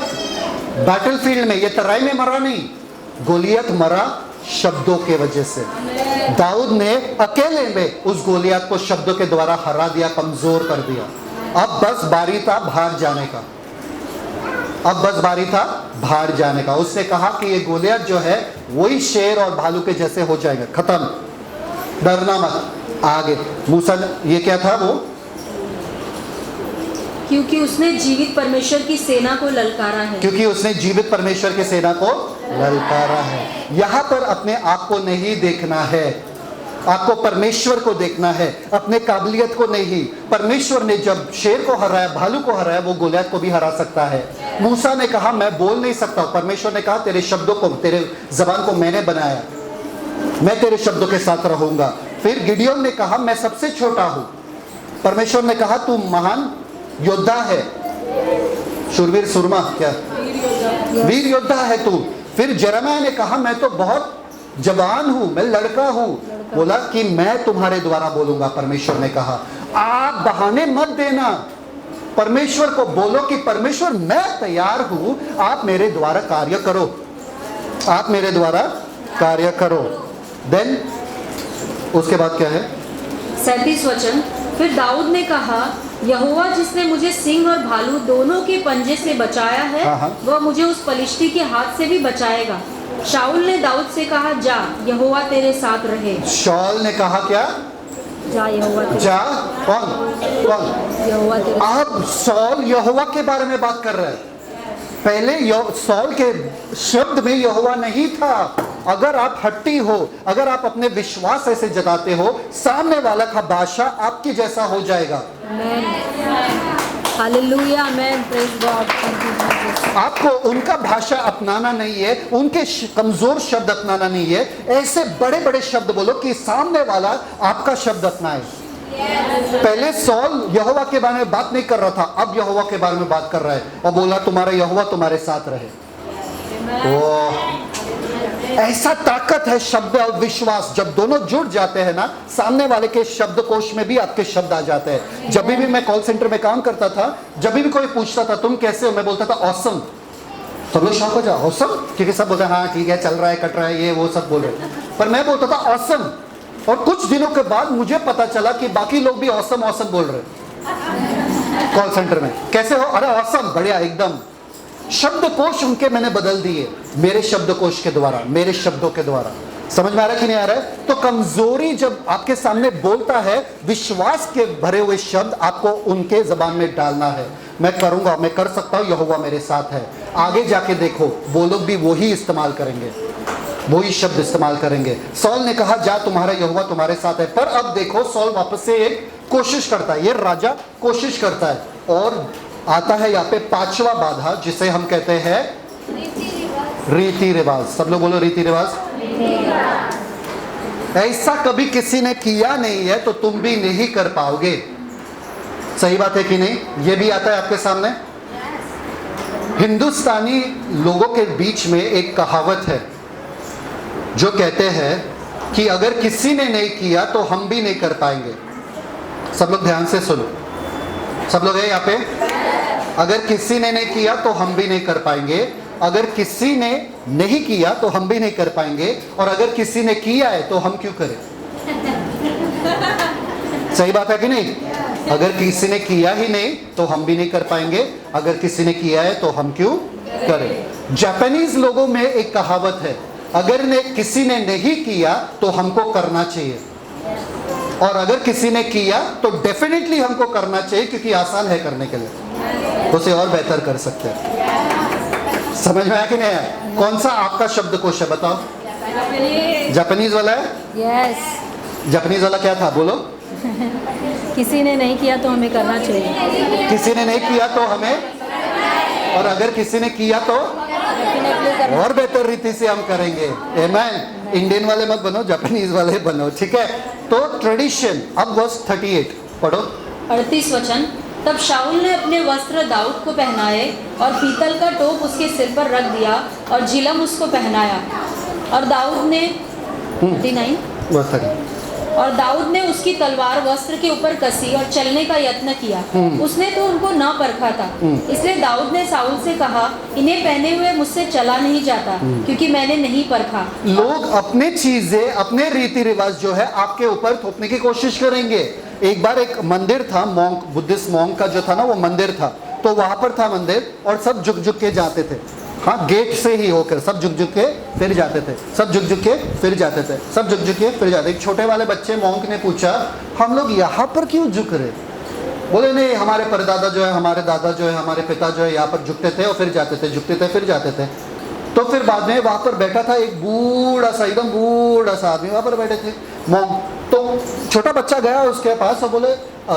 बैटलफील्ड में, ये तराई में मरा नहीं, गोलियत मरा शब्दों के वजह से। दाऊद ने अकेले में उस गोलियत को शब्दों के द्वारा हरा दिया, कमजोर कर दिया। अब बस बारी था बाहर जाने का, अब बस बारी था बाहर जाने का। उसने कहा कि ये गोलियत जो है वही शेर और भालू के जैसे हो जाएगा, खत्म, डरना मत। आगे मूसा, ये क्या था वो? क्योंकि उसने जीवित परमेश्वर की सेना को ललकारा है। क्योंकि उसने जीवित परमेश्वर की सेना को ललकारा है। यहां पर अपने आप को नहीं देखना है, आपको परमेश्वर को देखना है, अपने काबिलियत को नहीं। परमेश्वर ने जब शेर को हराया, भालू को हराया, वो गोलियत को भी हरा सकता है। मूसा ने कहा मैं बोल नहीं सकता, परमेश्वर ने कहा तेरे शब्दों को, तेरे जबान को मैंने बनाया, मैं तेरे शब्दों के साथ रहूंगा। फिर गिडियोन ने कहा मैं सबसे छोटा हूं, परमेश्वर ने कहा तू महान योद्धा है, शूरवीर सुरमा, क्या वीर योद्धा है तू। फिर यिर्मयाह ने कहा मैं तो बहुत जवान हूं, मैं लड़का हूं, बोला कि मैं तुम्हारे द्वारा बोलूंगा। परमेश्वर ने कहा आप बहाने मत देना, परमेश्वर को बोलो कि परमेश्वर मैं तैयार हूं, आप मेरे द्वारा कार्य करो, आप मेरे द्वारा कार्य करो। देन उसके बाद क्या है? 37 वचन, फिर दाऊद ने कहा यहोवा जिसने मुझे सिंह और भालू दोनों के पंजे से बचाया है, वह मुझे उस फलिश्ती के हाथ से भी बचाएगा। शाऊल ने दाऊद से कहा जा, यहोवा तेरे साथ रहे। शाऊल ने कहा क्या? जा, यहोवा जा। कौन? यहोवा तेरे। अब शाऊल यहोवा के बारे में बात कर रहे हैं। पहले शाऊल के शब्द में यहोवा नहीं था। अगर आप हट्टी हो, अगर आप अपने विश्वास ऐसे जताते हो, सामने वाला का भाषा आपके जैसा हो जाएगा। हालेलुया, आमेन, प्रेज गॉड। आपको उनका भाषा अपनाना नहीं है, उनके कमजोर शब्द अपनाना नहीं है। ऐसे बड़े बड़े शब्द बोलो कि सामने वाला आपका शब्द अपनाए। पहले सॉल यहोवा के बारे में बात नहीं कर रहा था, अब यहोवा के बारे में बात कर रहा है और बोला तुम्हारा यहोवा तुम्हारे साथ रहे। ऐसा ताकत है शब्द और विश्वास, जब दोनों जुड़ जाते हैं ना, सामने वाले के शब्दकोश में भी आपके शब्द आ जाते हैं। जब भी मैं कॉल सेंटर में काम करता था, जब भी कोई पूछता था तुम कैसे हो, मैं बोलता था ऑसम। सब लोग शौक हो जाओ ऑसम, क्योंकि सब बोलते हैं हाँ ठीक है, चल रहा है, कट रहा है, ये वो सब बोल रहे, पर मैं बोलता था ऑसम। और कुछ दिनों के बाद मुझे पता चला कि बाकी लोग भी ऑसम ऑसम बोल रहे कॉल सेंटर में। कैसे हो? अरे ऑसम, बढ़िया, एकदम। शब्दकोश उनके मैंने बदल दिए मेरे शब्दकोश के द्वारा, मेरे शब्दों के द्वारा। समझ में आ रहा है कि नहीं आ रहा है? तो कमजोरी जब आपके सामने बोलता है, विश्वास के भरे हुए शब्द आपको उनके जबान में डालना है। मैं करूंगा, मैं कर सकता हूं, यहोवा मेरे साथ है। आगे जाके देखो, वो लोग भी वही इस्तेमाल करेंगे, वही शब्द इस्तेमाल करेंगे। सौल ने कहा जा, तुम्हारा यहोवा तुम्हारे साथ है। पर अब देखो, सौल वापस से एक कोशिश करता है, ये राजा कोशिश करता है, और आता है यहाँ पे पांचवा बाधा, जिसे हम कहते हैं रीति रिवाज। सब लोग बोलो रीति रिवाज। ऐसा कभी किसी ने किया नहीं है तो तुम भी नहीं कर पाओगे। सही बात है कि नहीं? ये भी आता है आपके सामने। हिंदुस्तानी लोगों के बीच में एक कहावत है जो कहते हैं कि अगर किसी ने नहीं किया तो हम भी नहीं कर पाएंगे। सब लोग ध्यान से सुनो, सब लोग है यहाँ पे। अगर किसी ने नहीं किया तो हम भी नहीं कर पाएंगे, अगर किसी ने नहीं किया तो हम भी नहीं कर पाएंगे, और अगर किसी ने किया है तो हम क्यों करें? सही बात है कि नहीं? अगर किसी ने किया ही नहीं तो हम भी नहीं कर पाएंगे, अगर किसी ने किया है तो हम क्यों करें। जापानीज लोगों में एक कहावत है, अगर किसी ने नहीं किया तो हमको करना चाहिए, और अगर किसी ने किया तो डेफिनेटली हमको करना चाहिए, क्योंकि आसान है करने के लिए, उसे और बेहतर कर सकते हैं। समझ में आया कि नहीं आया? कौन सा आपका शब्दकोश है बताओ? जापानीज वाला है? यस। जापानीज वाला क्या था बोलो? किसी ने नहीं किया तो हमें करना चाहिए। किसी ने नहीं किया तो हमें, और अगर किसी ने किया तो और बेहतर रीति से हम करेंगे। आमेन। इंडियन वाले मत बनो, जापानीज वाले बनो, ठीक है? तो ट्रेडिशन। अब वर्स 38 पढ़ो। 38 वचन। तब शाऊल ने अपने वस्त्र दाऊद को पहनाए और पीतल का टोप उसके सिर पर रख दिया और झिलम उसको पहनाया, और दाऊद ने 39 और दाऊद ने उसकी तलवार वस्त्र के ऊपर कसी और चलने का यत्न किया। उसने तो उनको न परखा था, इसलिए दाऊद ने साउल से कहा, इन्हें पहने हुए मुझसे चला नहीं जाता, क्योंकि मैंने नहीं परखा। लोग अपने चीजें, अपने रीति रिवाज जो है आपके ऊपर थोपने की कोशिश करेंगे। एक बार एक मंदिर था, मॉन्क, बुद्धिस्ट मॉन्क का जो था ना, वो मंदिर था, तो वहां पर था मंदिर, और सब झुक झुक के जाते थे। हाँ, गेट से ही होकर सब झुक झुक के फिर जाते थे, सब झुक झुक के फिर जाते थे, सब झुक झुक के फिर जाते। एक छोटे वाले बच्चे मॉन्क ने पूछा, हम लोग यहाँ पर क्यों झुक रहे? बोले नहीं, हमारे परदादा जो है, हमारे दादा जो है, हमारे पिता जो है, यहाँ पर झुकते थे और फिर जाते थे, झुकते थे फिर जाते थे। तो फिर बाद में वहाँ पर बैठा था एक बूढ़ा सा, एकदम बूढ़ा सा आदमी, वहाँ पर बैठे थे मॉन्क। तो छोटा बच्चा गया उसके पास और बोले,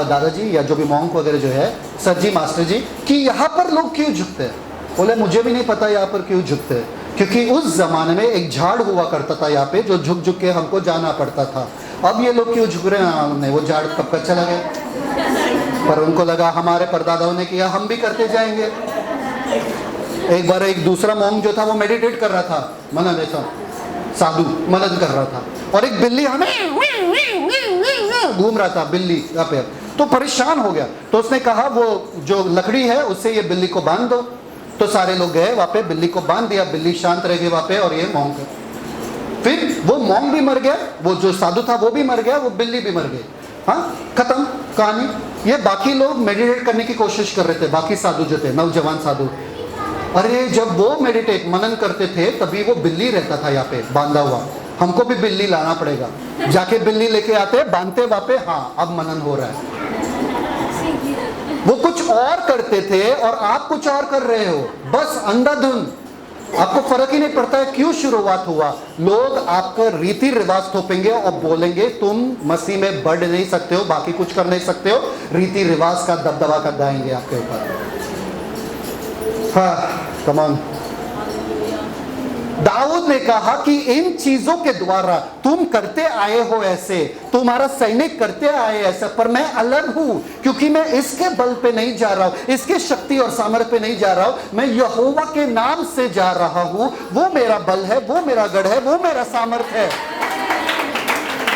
दादाजी या जो भी मॉन्क वगैरह जो है, सर जी, मास्टर जी, कि यहाँ पर लोग क्यों झुकते हैं? बोले मुझे भी नहीं पता यहाँ पर क्यों झुकते हैं, क्योंकि उस जमाने में एक झाड़ हुआ करता था यहाँ पे, जो झुक झुक के हमको जाना पड़ता था। अब ये लोग क्यों झुक रहे हैं? नहीं, वो झाड़ कब का चला गया, पर उनको लगा हमारे परदादाओं ने किया, हम भी करते जाएंगे। एक बार एक दूसरा मॉन्क जो था वो मेडिटेट कर रहा था, मनन, ऐसा साधु मनन कर रहा था, और एक बिल्ली हमें घूम रहा था, बिल्ली यहाँ पे, तो परेशान हो गया। तो उसने कहा वो जो लकड़ी है उससे ये बिल्ली को बांध दो। तो सारे लोग गए वहाँ पे, बिल्ली को बांध दिया, बिल्ली शांत रह गई वहाँ पे, और ये मॉन्क। फिर वो मॉन्क भी मर गया, वो जो साधु था वो भी मर गया, वो बिल्ली भी मर गई। हाँ, खत्म कहानी। ये बाकी लोग मेडिटेट करने की कोशिश कर रहे थे, बाकी साधु जो थे, नौजवान साधु। अरे जब वो मेडिटेट मनन करते थे तभी वो बिल्ली रहता था यहाँ पे बांधा हुआ, हमको भी बिल्ली लाना पड़ेगा, जाके बिल्ली लेके आते, बांधते वहाँ पे, हाँ अब मनन हो रहा है। वो कुछ और करते थे और आप कुछ और कर रहे हो, बस अंधाधुंध, आपको फर्क ही नहीं पड़ता है क्यों शुरुआत हुआ। लोग आपका रीति रिवाज थोपेंगे और बोलेंगे तुम मसीह में बढ़ नहीं सकते हो, बाकी कुछ कर नहीं सकते हो, रीति रिवाज का दबदबा कर दाएंगे आपके ऊपर। हाँ, कम ऑन। दाऊद ने कहा कि इन चीजों के द्वारा तुम करते आए हो ऐसे, तुम्हारा सैनिक करते आए ऐसा, पर मैं अलग हूं, क्योंकि मैं इसके बल पे नहीं जा रहा हूं, इसके शक्ति और सामर्थ्य पे नहीं जा रहा हूं, मैं यहोवा के नाम से जा रहा हूं। वो मेरा बल है, वो मेरा गढ़ है, वो मेरा सामर्थ्य है।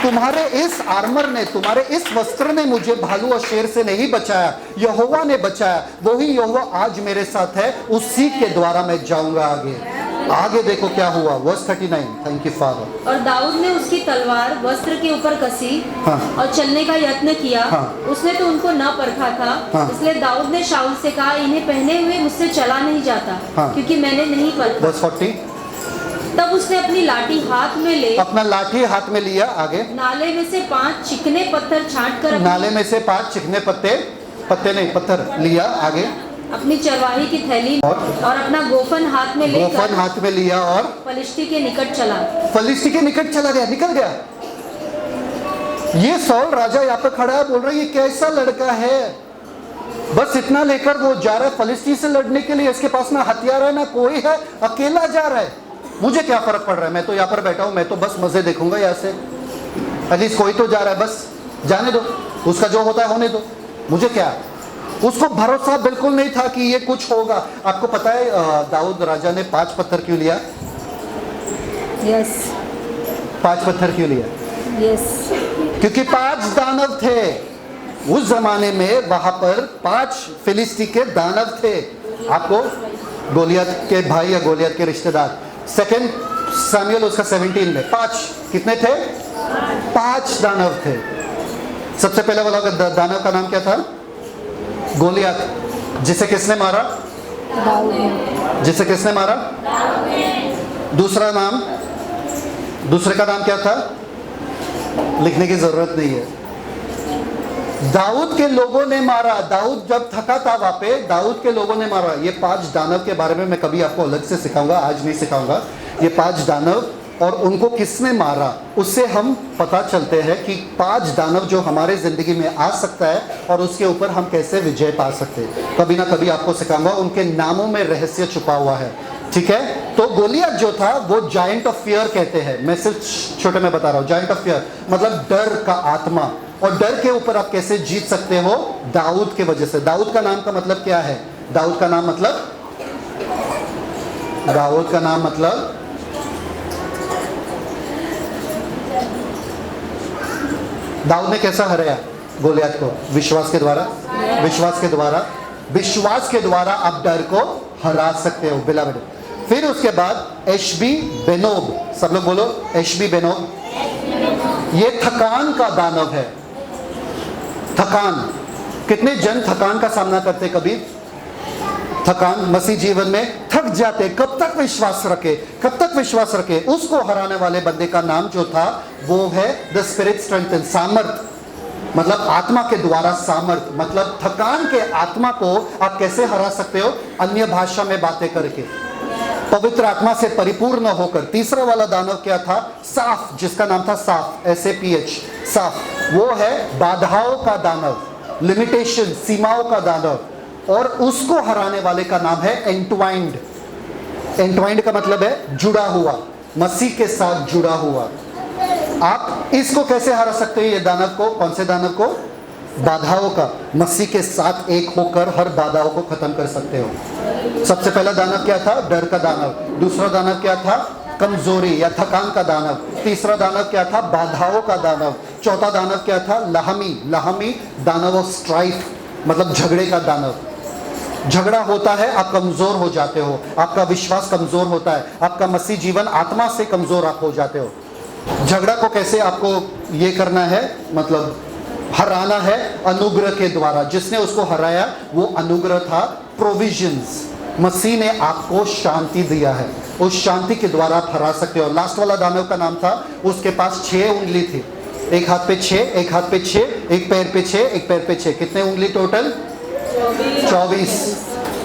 तुम्हारे इस आर्मर ने, तुम्हारे इस वस्त्र ने मुझे भालू और शेर से नहीं बचाया, यहोवा ने बचाया। वही यहोवा आज मेरे साथ है, उसी के द्वारा मैं जाऊंगा आगे। आगे देखो क्या हुआ, वर्स 39। Thank you father. और दाऊद ने उसकी तलवार वस्त्र के ऊपर कसी और चलने का यत्न किया। उसने तो उनको न परखा था, इसलिए दाऊद ने शाऊल से कहा, इन्हें पहने हुए मुझसे चला नहीं जाता, क्योंकि मैंने नहीं परखा। वर्स 40। तब उसने अपनी लाठी हाथ में ले, अपना लाठी हाथ में लिया। आगे, नाले में से 5 चिकने पत्थर छांट कर, नाले में से 5 चिकने पत्थर लिया। आगे, अपनी चरवाही की थैली और अपना गोफन हाथ में लेकर, गोफन हाथ में लिया और फलिश्ती के निकट चला। फलिश्ती के निकट चला गया, निकल गया। ये सौल राजा यहाँ पे खड़ा है, बोल रहा है ये कैसा लड़का है, बस इतना लेकर वो जा रहा है फलिश्ती से लड़ने के लिए। इसके पास ना हथियार है ना कोई है, अकेला जा रहा है। मुझे क्या फर्क पड़ रहा है, मैं तो यहाँ पर बैठा हूँ, मैं तो बस मजे देखूंगा यहाँ से। एटलीस्ट कोई तो जा रहा है, बस जाने दो, उसका जो होता है होने दो, मुझे क्या। उसको भरोसा बिल्कुल नहीं था कि ये कुछ होगा। आपको पता है दाऊद राजा ने 5 पत्थर क्यों लिया? यस 5 पत्थर क्यों लिया? यस क्योंकि 5 दानव थे उस जमाने में, वहां पर 5 फिलिस्ती के दानव थे। आपको गोलियत के भाई या गोलियत के रिश्तेदार, 2 सामुएल उसका 17 में 5 कितने थे? 5 दानव थे। सबसे पहले वाला दानव का नाम क्या था? गोलियत, जिसे किसने मारा? जिसे किसने मारा? दूसरा नाम, दूसरे का नाम क्या था? लिखने की जरूरत नहीं है। दाऊद के लोगों ने मारा। दाऊद जब थका था वहां पे, दाऊद के लोगों ने मारा। ये 5 दानव के बारे में मैं कभी आपको अलग से सिखाऊंगा, आज नहीं सिखाऊंगा। ये 5 दानव और उनको किसने मारा, उससे हम पता चलते हैं कि 5 दानव जो हमारे जिंदगी में आ सकता है और उसके ऊपर हम कैसे विजय पा सकते हैं। कभी ना कभी आपको सिखाऊंगा, उनके नामों में रहस्य छुपा हुआ है। ठीक है, तो गोलियत जो था वो जायंट ऑफ फियर कहते हैं। मैं सिर्फ छोटे में बता रहा हूँ। जायंट ऑफ फियर मतलब डर का आत्मा, और डर के ऊपर आप कैसे जीत सकते हो? दाऊद के वजह से। दाऊद का नाम का मतलब क्या है? दाऊद का नाम मतलब, दाऊद का नाम मतलब दाऊद ने कैसा हराया गोलियत को? विश्वास के द्वारा। विश्वास के द्वारा, विश्वास के द्वारा आप डर को हरा सकते हो बिलावड। फिर उसके बाद एशबी बेनोब, सब लोग बोलो एशबी बेनोब। ये थकान का दानव है। थकान, कितने जन थकान का सामना करते? कभी थकान मसीह जीवन में थक जाते। कब तक विश्वास रखे, कब तक विश्वास रखे? उसको हराने वाले बंदे का नाम जो था वो है द स्पिरिट स्ट्रेंथन, सामर्थ, मतलब आत्मा के द्वारा सामर्थ। मतलब थकान के आत्मा को आप कैसे हरा सकते हो? अन्य भाषा में बातें करके, पवित्र आत्मा से परिपूर्ण होकर। तीसरा वाला दानव क्या था? साफ, जिसका नाम था साफ, SAPH, साफ। वो है बाधाओं का दानव, लिमिटेशन, सीमाओं का दानव। और उसको हराने वाले का नाम है एंटवाइंड। एंटवाइंड का मतलब है जुड़ा हुआ, मसीह के साथ जुड़ा हुआ। आप इसको कैसे हरा सकते हो? ये दानव को, कौन से दानव को? बाधाओं का। मसीह के साथ एक होकर हर बाधाओं को खत्म कर सकते हो। सबसे पहला दानव क्या था? डर का दानव। दूसरा दानव क्या था? कमजोरी या थकान का दानव। तीसरा दानव क्या था? बाधाओं का दानव। चौथा दानव क्या था? लाहमी। लाहमी दानव ऑफ स्ट्राइफ, मतलब झगड़े का दानव। झगड़ा होता है, आप कमजोर हो जाते हो, आपका विश्वास कमजोर होता है, आपका मसीह जीवन आत्मा से कमजोर आप हो जाते हो। झगड़ा को कैसे आपको ये करना है, मतलब हराना है? अनुग्रह के द्वारा। जिसने उसको हराया वो अनुग्रह था, प्रोविजंस। मसीह ने आपको शांति दिया है, उस शांति के द्वारा आप हरा सकते हो। लास्ट वाला दानव का नाम था, उसके पास 6 उंगली थी। एक हाथ पे 6, एक हाथ पे 6, एक पैर पे 6, एक पैर पे 6। कितने उंगली टोटल? 24।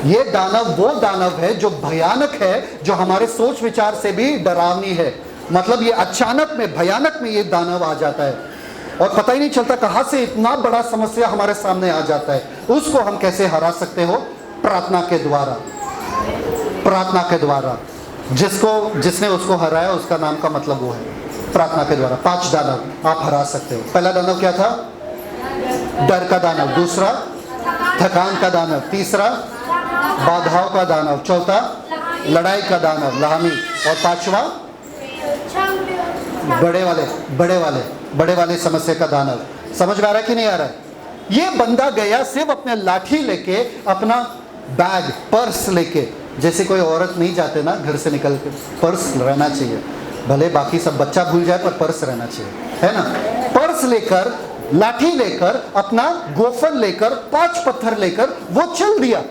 ये दानव वो दानव है जो भयानक है, जो हमारे सोच विचार से भी डरावनी है। मतलब ये अचानक में, भयानक में ये दानव आ जाता है और पता ही नहीं चलता कहां से इतना बड़ा समस्या हमारे सामने आ जाता है। उसको हम कैसे हरा सकते हो? प्रार्थना के द्वारा। प्रार्थना के द्वारा। जिसने उसको हराया उसका नाम का मतलब वो है प्रार्थना के द्वारा। 5 दानव आप हरा सकते हो। पहला दानव क्या था? डर का दानव। दूसरा थकान का दानव। तीसरा बाधाओं का दानव। चौथा लड़ाई का दानव लाहमी। और पांचवा बड़े वाले समस्या का दानव। समझ में आ रहा है कि नहीं आ रहा है? ये बंदा गया सिर्फ अपने लाठी लेके, अपना बैग पर्स लेके। जैसे कोई औरत नहीं जाते ना घर से निकल के, पर्स रहना चाहिए, भले बाकी सब बच्चा भूल जाए पर पर्स रहना चाहिए, है ना? पर्स लेकर, लाठी लेकर, अपना गोफन लेकर, 5 पत्थर लेकर वो चल दिया,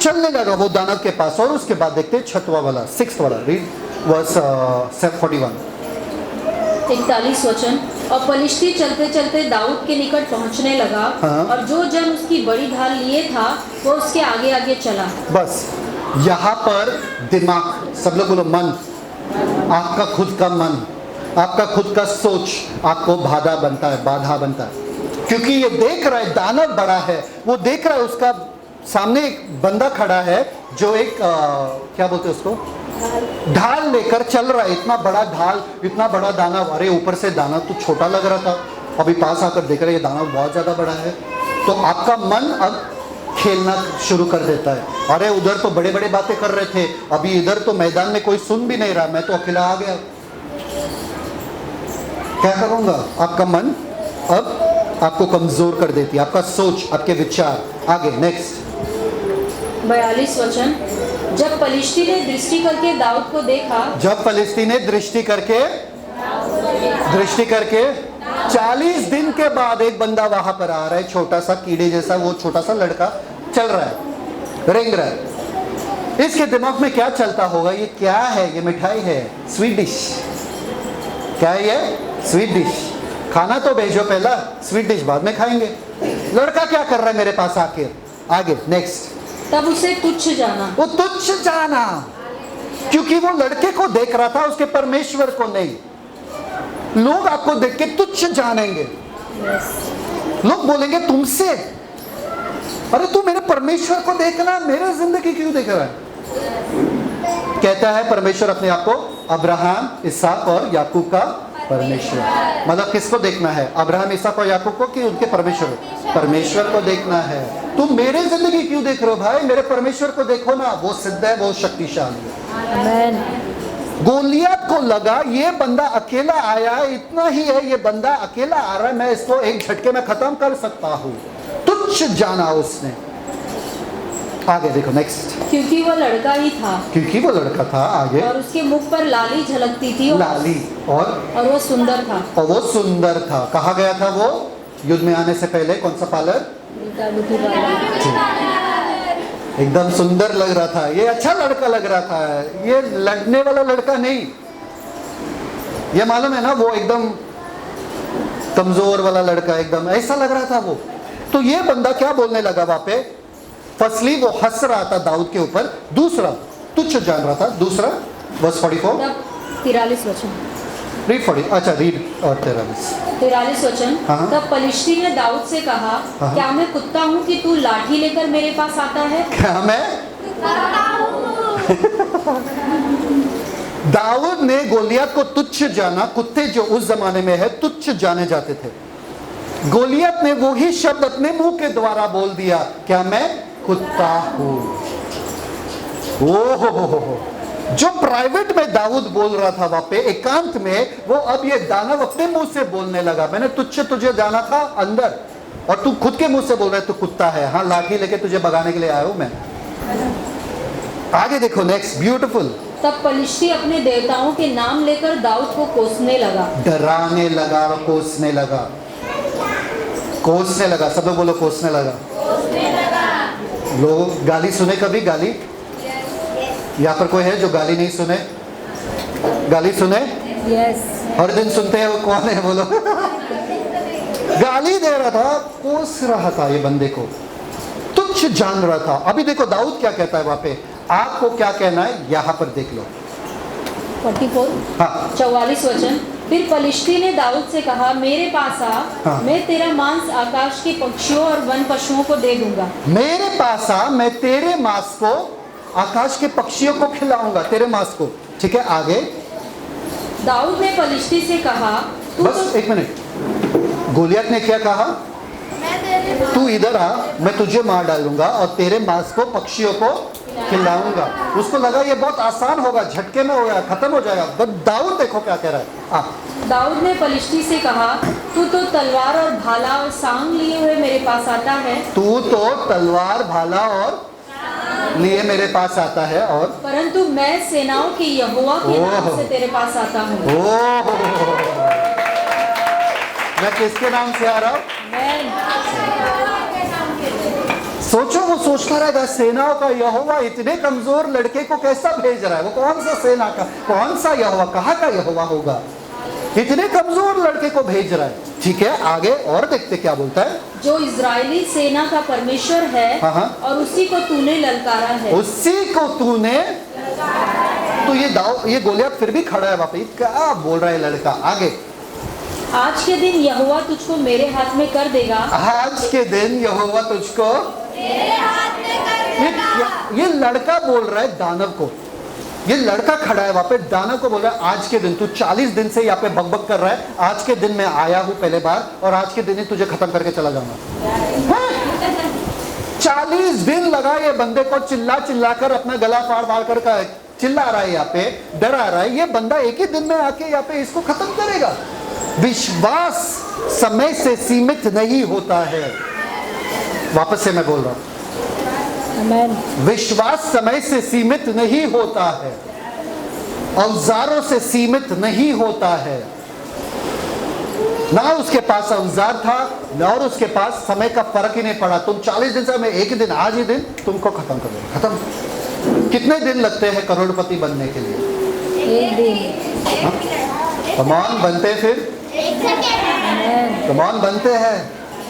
चलने लगा वो दानव के पास। और उसके बाद देखते 6वां वाला 6th वाला रीड वर्स 41 41 वचन। और पलिश्ती चलते चलते दाऊद के निकट पहुंचने लगा। हाँ। और जो जन उसकी बड़ी ढाल लिए था वो उसके आगे आगे चला। बस यहाँ पर दिमाग, सब लोग बोलो मन, आपका खुद का मन, आपका खुद का सोच आपको बाधा बनता है। क्योंकि ये देख रहा है दानव बड़ा है, वो देख रहा है उसका सामने एक बंदा खड़ा है जो एक क्या बोलते हैं उसको, ढाल लेकर चल रहा है। इतना बड़ा ढाल, इतना बड़ा दानव। अरे ऊपर से दानव तो छोटा लग रहा था, अभी पास आकर देख रहे ये दानव बहुत ज्यादा बड़ा है। तो आपका मन अब खेलना शुरू कर देता है। अरे उधर तो बड़े बड़े बातें कर रहे थे, अभी इधर तो मैदान में कोई सुन भी नहीं रहा, मैं तो अकेला आ गया, क्या करूंगा? आपका मन अब आपको कमजोर कर देती है, आपका सोच, आपके विचार। आगे नेक्स्ट 42 वचन। जब पलिश्ती ने दृष्टि करके दाऊद को देखा, जब फलिस्ती ने दृष्टि करके 40 दिन के बाद एक बंदा वहां पर आ रहा है, छोटा सा कीड़े जैसा, वो छोटा सा लड़का चल रहा है, रेंग रहा है। इसके दिमाग में क्या चलता होगा? ये क्या है? ये मिठाई है, स्वीट डिश। क्या है ये? Sweet dish. खाना तो भेजो पहला, स्वीट डिश बाद में खाएंगे। लड़का क्या कर रहा है मेरे पास आके? आगे नेक्स्ट। तब उसे तुच्छ जाना। वो तुच्छ जाना, क्योंकि वो लड़के को देख रहा था, उसके परमेश्वर को नहीं। लोग आपको देख के तुच्छ जानेंगे। लोग बोलेंगे तुमसे, अरे तू मेरे परमेश्वर को देखना, मेरे जिंदगी क्यों देख रहा है? कहता है परमेश्वर अपने आप को अब्राहम, इसहाक और याकूब का परमेश्वर। मतलब किसको देखना है? अब्राहम, इसहाक और याकूब को, कि उनके परमेश्वर को देखना है। तुम मेरे जिंदगी क्यों देख रहे हो भाई? मेरे परमेश्वर को देखो ना, वो सिद्ध है, वो शक्तिशाली है। आमेन। गोलियत को लगा ये बंदा अकेला आया है, इतना ही है, ये बंदा अकेला आ रहा है, मैं इसको एक झटके में खत्म कर सकता हूं। तुच्छ जाना उसने। आगे देखो नेक्स्ट। क्योंकि वो लड़का ही था। क्योंकि वो लड़का था। आगे। और उसके मुख पर लाली झलकती थी। लाली और वो सुंदर था। और वो सुंदर था। कहा गया था वो युद्ध में आने से पहले? कौन सा पार्लर? एकदम सुंदर लग रहा था, ये अच्छा लड़का लग रहा था, ये लड़ने वाला लड़का नहीं। ये मालूम है ना, वो एकदम कमजोर वाला लड़का, एकदम ऐसा लग रहा था वो। तो ये बंदा क्या बोलने लगा वहां पे? फर्स्टली वो हंस रहा था दाऊद के ऊपर, दूसरा तुच्छ जान रहा था। दूसरा वर्स 44 43 वचन। रीड 40, अच्छा रीड और 43 वचन। हाँ। तब पलिश्ती ने दाऊद से कहा, हाँ। क्या मैं कुत्ता हूँ कि तू लाठी लेकर मेरे पास आता है? क्या मैं? दाऊद ने गोलियत को तुच्छ जाना। कुत्ते जो उस जमाने में है तुच्छ जाने जाते थे। गोलियत ने वही शब्द अपने मुंह के द्वारा बोल दिया, क्या मैं कुत्ता हूं। ओहो, जो प्राइवेट में दाऊद बोल रहा था वहां पे एकांत में, वो अब ये दानव अपने मुंह से बोलने लगा, मैंने तुझसे तुझे जाना था अंदर, और तू खुद के मुंह से बोल रहा है तू कुत्ता है। हाँ, लाठी लेके तुझे भगाने के लिए आया हूं मैं। आगे देखो नेक्स्ट, ब्यूटीफुल। तब पलिश्ती अपने देवताओं के नाम लेकर दाऊद को कोसने लगा। डराने लगा और कोसने लगा। कोसने लगा, सब लोग बोलो कोसने लगा। लोग गाली सुने कभी? गाली यहाँ पर कोई है जो गाली नहीं सुने? गाली सुने? यस। हर दिन सुनते हैं, वो कौन है बोलो? गाली दे रहा था, कोस रहा था ये बंदे को, तुच्छ जान रहा था। अभी देखो दाऊद क्या कहता है वहां पे, आपको क्या कहना है यहाँ पर देख लो। 44 हाँ 44 वचन। फिर पलिश्ती ने दाऊद से कहा, मेरे पास आ, हाँ। मैं तेरा मांस आकाश के पक्षियों और वन पशुओं को दे दूंगा। मेरे पास आ, मैं तेरे मांस को आकाश के पक्षियों को खिलाऊंगा, तेरे मांस को। ठीक है, आगे। दाऊद ने पलिश्ती से कहा, तू बस तो एक मिनट, गोलियत ने क्या कहा? तू इधर आ, मैं तुझे मार डालूंगा और तेरे मांस को पक्षियों को खिलाऊंगा। उसको लगा ये बहुत आसान होगा, झटके में हो गया, खत्म हो जाएगा। बट दाऊद देखो क्या कह रहा है। दाऊद ने पलिश्ती से कहा, तू तो तलवार और भाला और सांग लिए हुए मेरे पास आता है। तू तो तलवार भाला और लिए मेरे पास आता है, और परंतु मैं सेनाओं के यहोवा के नाम से तेरे पास आता हूँ। मैं किसके नाम से आ रहा हूँ? सोचो, वो सोचता रहेगा सेनाओं का यहोवा इतने कमजोर लड़के को कैसा भेज रहा है? वो कौन सा सेना का, कौन सा यहोवा, कहाँ का यहोवा होगा? इतने कमजोर लड़के को भेज रहा है। ठीक है, आगे और देखते क्या बोलता है। जो इजरायली सेना का परमेश्वर है, और उसी को तूने ललकारा है। उसी को तूने, तो ये गोलियत फिर भी खड़ा है वहां पे, क्या बोल रहा है लड़का? आगे। आज के दिन यहोवा तुझको मेरे हाथ में कर देगा। आज के दिन यहोवा तुझको मेरे हाथ में कर देगा। ये लड़का बोल रहा है दानव को, ये लड़का खड़ा है वहां पे, दानव को बोल रहा है आज के दिन, तू 40 दिन से यहाँ पे बकबक कर रहा है, आज के दिन मैं आया हूं पहले बार, और आज के दिन ही तुझे खत्म करके चला जाऊंगा। 40 दिन लगा ये बंदे को चिल्ला चिल्ला कर, अपना गला फाड़ फाड़ कर चिल्ला रहा है, यहाँ पे डरा रहा है। ये बंदा एक ही दिन में आके यहाँ पे इसको खत्म करेगा। विश्वास समय से सीमित नहीं होता है। वापस से मैं बोल रहा हूं, विश्वास समय से सीमित नहीं होता है, औजारों से सीमित नहीं होता है। ना उसके पास औजार था, ना और उसके पास समय का फर्क ही नहीं पड़ा। तुम 40 दिन से, मैं एक ही दिन, आज ही दिन तुमको खत्म कर दूंगा। खत्म। कितने दिन लगते हैं करोड़पति बनने के लिए? एक दिन। कमान बनते, फिर कमान बनते हैं।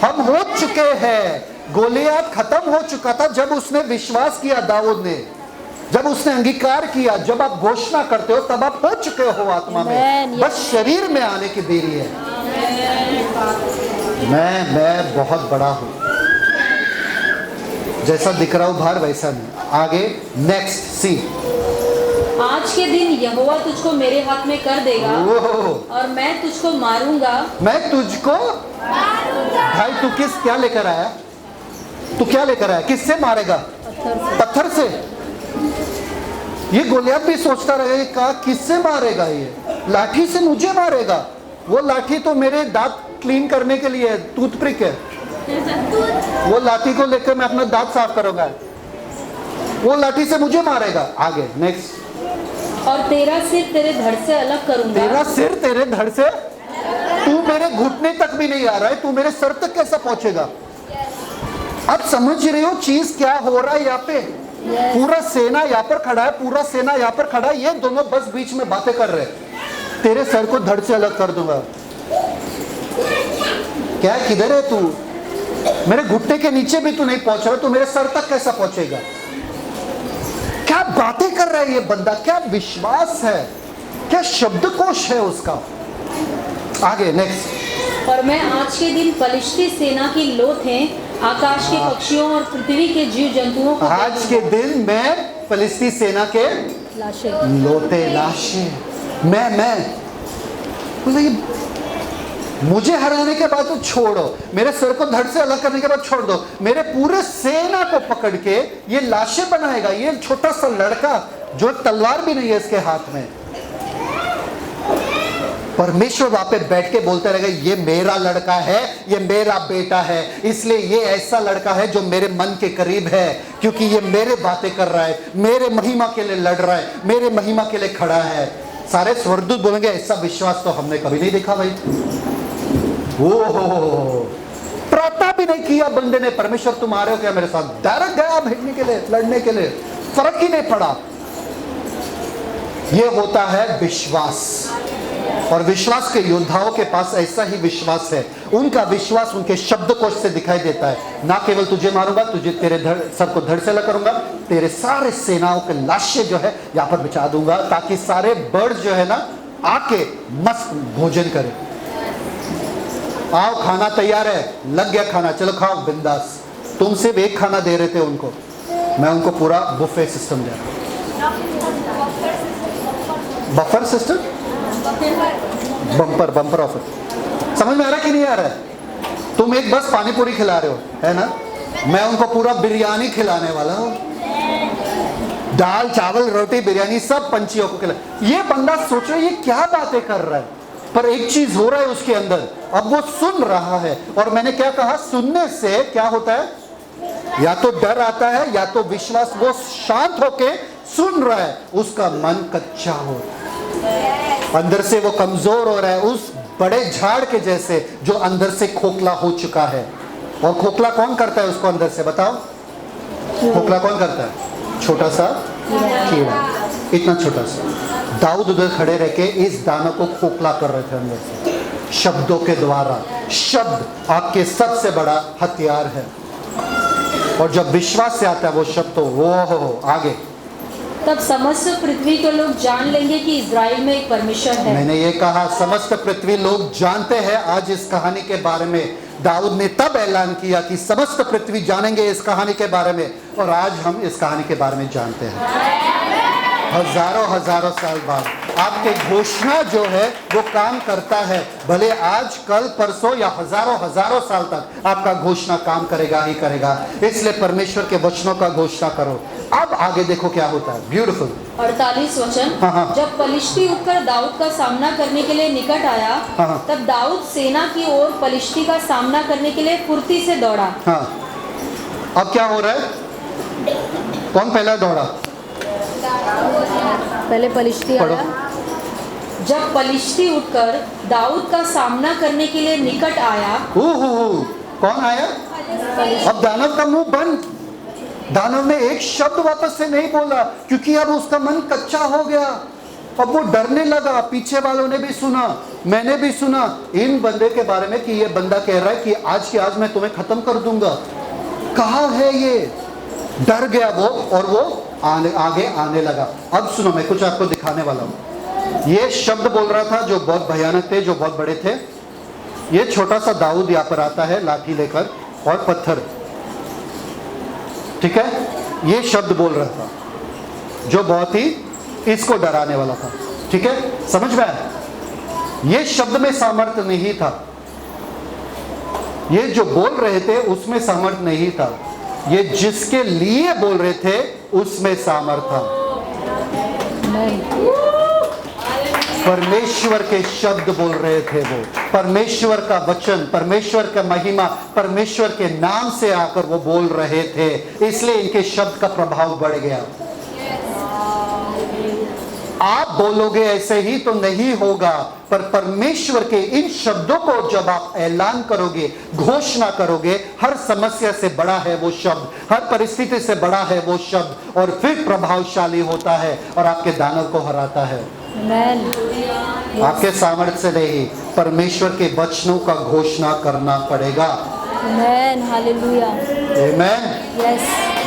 हम हो चुके हैं। गोलियत खत्म हो चुका था जब उसने विश्वास किया, दाऊद ने, जब उसने अंगीकार किया। जब आप घोषणा करते हो तब आप हो चुके हो आत्मा में, बस शरीर में आने की देरी है। मैं बहुत बड़ा हूं, जैसा दिख रहा हूं बाहर वैसा नहीं। आगे नेक्स्ट सी। आज के दिन यहोवा तुझको मेरे हाथ में कर देगा, और मैं तुझको मारूंगा। मैं तुझको भाई, तू क्या लेकर आया? तू क्या लेकर आया? किससे मारेगा? पत्थर से। ये गोलियत भी सोचता रहेगा किससे मारेगा? ये लाठी से मुझे मारेगा। वो लाठी तो मेरे दांत क्लीन करने के लिए टूथपिक है, वो लाठी को लेकर मैं अपना दांत साफ करूंगा। वो लाठी से मुझे मारेगा। आगे नेक्स्ट। और तेरा सिर तेरे धड़ से अलग करूंगा। तेरा सिर तेरे धड़ से, तू मेरे घुटने तक भी नहीं आ रहा है, तू मेरे सर तक कैसा पहुंचेगा? अब समझ रहे हो चीज क्या हो रहा है यहाँ पे? पूरा सेना यहाँ पर खड़ा है, पूरा सेना यहाँ पर खड़ा है, ये दोनों बस बीच में बातें कर रहे हैं। तेरे सर को धड़ से अलग कर दूंगा। क्या, किधर है तू? मेरे घुटने के नीचे भी तू नहीं पहुंच रहा, तू मेरे सर तक कैसा पहुंचेगा? क्या बातें कर रहा है ये बंदा? क्या विश्वास है, क्या शब्दकोश है उसका। आगे नेक्स्ट। और मैं आज के दिन पलिश्ती सेना की लोथें, आकाश के पक्षियों और पृथ्वी के जीव जंतुओं को, आज के दिन मैं फलिस्ती सेना के लोटे, लाशें, मैं बोले ये मुझे हराने के बाद तो छोड़ो, मेरे सर को धड़ से अलग करने के बाद छोड़ दो, मेरे पूरे सेना को पकड़ के ये लाशें बनाएगा। ये छोटा सा लड़का जो तलवार भी नहीं है इसके हाथ में, परमेश्वर वहां पे बैठ के बोलते रहेगा ये मेरा लड़का है, ये मेरा बेटा है, इसलिए ये ऐसा लड़का है जो मेरे मन के करीब है, क्योंकि ये मेरे बातें कर रहा है, मेरे महिमा के लिए लड़ रहा है, मेरे महिमा के लिए खड़ा है। सारे स्वर्गदूत बोलेंगे ऐसा विश्वास तो हमने कभी नहीं देखा भाई। ओहो, प्रार्थना भी नहीं किया बंदे ने, परमेश्वर तुम आ रहे हो क्या मेरे साथ? डायरेक्ट गया भेजने के लिए, लड़ने के लिए, फर्क ही नहीं पड़ा। यह होता है विश्वास, और विश्वास के योद्धाओं के पास ऐसा ही विश्वास है। उनका विश्वास उनके शब्दकोश से दिखाई देता है। ना केवल तुझे मारूंगा, तुझे तेरे सर को धड़ से अलग करूंगा, तेरे सारे सेनाओं के लाशें जो है यहाँ पर बिछा दूंगा, ताकि सारे बर्ड जो है ना आके मस्त भोजन करें। आओ खाना तैयार है, लग गया खाना, चलो खाओ बिंदास। तुम सिर्फ एक खाना दे रहे थे उनको, मैं उनको पूरा बुफे सिस्टम दे रहा हूँ। Buffer system, bumper bumper offer. समझ में आ रहा है कि नहीं आ रहा है? तुम एक बस पानी पूरी खिला रहे हो, है ना? मैं उनको पूरा बिरयानी खिलाने वाला हूँ। दाल चावल रोटी बिरयानी सब पंछियों को खिला। ये बंदा सोच रहा है ये क्या बातें कर रहा है, पर एक चीज हो रहा है उसके अंदर, अब वो सुन रहा है। और मैंने क्या कहा, सुनने से क्या होता है? या तो डर आता है या तो विश्वास। वो शांत होके सुन रहा है, उसका मन कच्चा हो रहा है, अंदर से वो कमजोर हो रहा है, उस बड़े झाड़ के जैसे जो अंदर से खोखला हो चुका है। और खोखला कौन करता है उसको अंदर से, बताओ? खोखला कौन करता है? छोटा सा कीड़ा, इतना छोटा सा। दाऊद उधर खड़े रह के इस दानव को खोखला कर रहे थे अंदर से, शब्दों के द्वारा। शब्द आपके सबसे बड़ा हथियार है, और जब विश्वास से आता है वो शब्द, तो वो हो आगे। तब समस्त पृथ्वी के लोग जान लेंगे कि इज़राइल में एक परमेश्वर है। मैंने ये कहा, समस्त पृथ्वी लोग जानते हैं आज इस कहानी के बारे में। दाऊद ने तब ऐलान किया कि समस्त पृथ्वी जानेंगे इस कहानी के बारे में, और आज हम इस कहानी के बारे में जानते हैं। हजारों हजारों साल बाद आपके घोषणा जो है वो काम करता है। भले आज कल परसों या हजारों हजारों साल तक आपका घोषणा काम करेगा ही करेगा। इसलिए परमेश्वर के वचनों का घोषणा करो। अब आगे देखो क्या होता है, ब्यूटीफुल। 48 वचन। हाँ। जब पलिश्ती उठकर दाऊद का सामना करने के लिए निकट आया, हाँ। तब दाऊद सेना की ओर पलिश्ती का सामना करने के लिए फुर्ती से दौड़ा। हाँ, अब क्या हो रहा है? कौन पहला दौड़ा? पहले पलिश्ती पढ़ो। आया। जब पलिश्ती उठकर दाऊद का सामना करने के लिए निकट आया। कौन आया? अब दानव का मुंह बंद। दानव ने एक शब्द वापस से नहीं बोला, क्योंकि अब उसका मन कच्चा हो गया। अब वो डरने लगा। पीछे वालों ने भी सुना, मैंने भी सुना इन बंदे के बारे में कि ये बंदा कह रहा है कि आज के आज मैं तुम्हें खत्म कर दूंगा। कहाँ है ये? डर गया वो, और वो आगे आने लगा। अब सुनो, मैं कुछ आपको दिखाने वाला हूँ। ये शब्द बोल रहा था जो बहुत भयानक थे, जो बहुत बड़े थे। ये छोटा सा दाऊद यहाँ पर आता है लाठी लेकर और पत्थर, ठीक है? ये शब्द बोल रहा था जो बहुत ही इसको डराने वाला था, ठीक है? समझ में आया? ये शब्द में सामर्थ्य नहीं था, ये जो बोल रहे थे उसमें सामर्थ्य नहीं था, ये जिसके लिए बोल रहे थे उसमें सामर्थ्य था। परमेश्वर के शब्द बोल रहे थे वो, परमेश्वर का वचन, परमेश्वर का महिमा, परमेश्वर के नाम से आकर वो बोल रहे थे, इसलिए इनके शब्द का प्रभाव बढ़ गया। आप बोलोगे ऐसे ही तो नहीं होगा, पर परमेश्वर के इन शब्दों को जब आप ऐलान करोगे, घोषणा करोगे, हर समस्या से बड़ा है वो शब्द, हर परिस्थिति से बड़ा है वो शब्द, और फिर प्रभावशाली होता है और आपके दानव को हराता है। आपके सामर्थ्य से नहीं, परमेश्वर के वचनों का घोषणा करना पड़ेगा। आमेन, हालेलुया, आमेन, यस,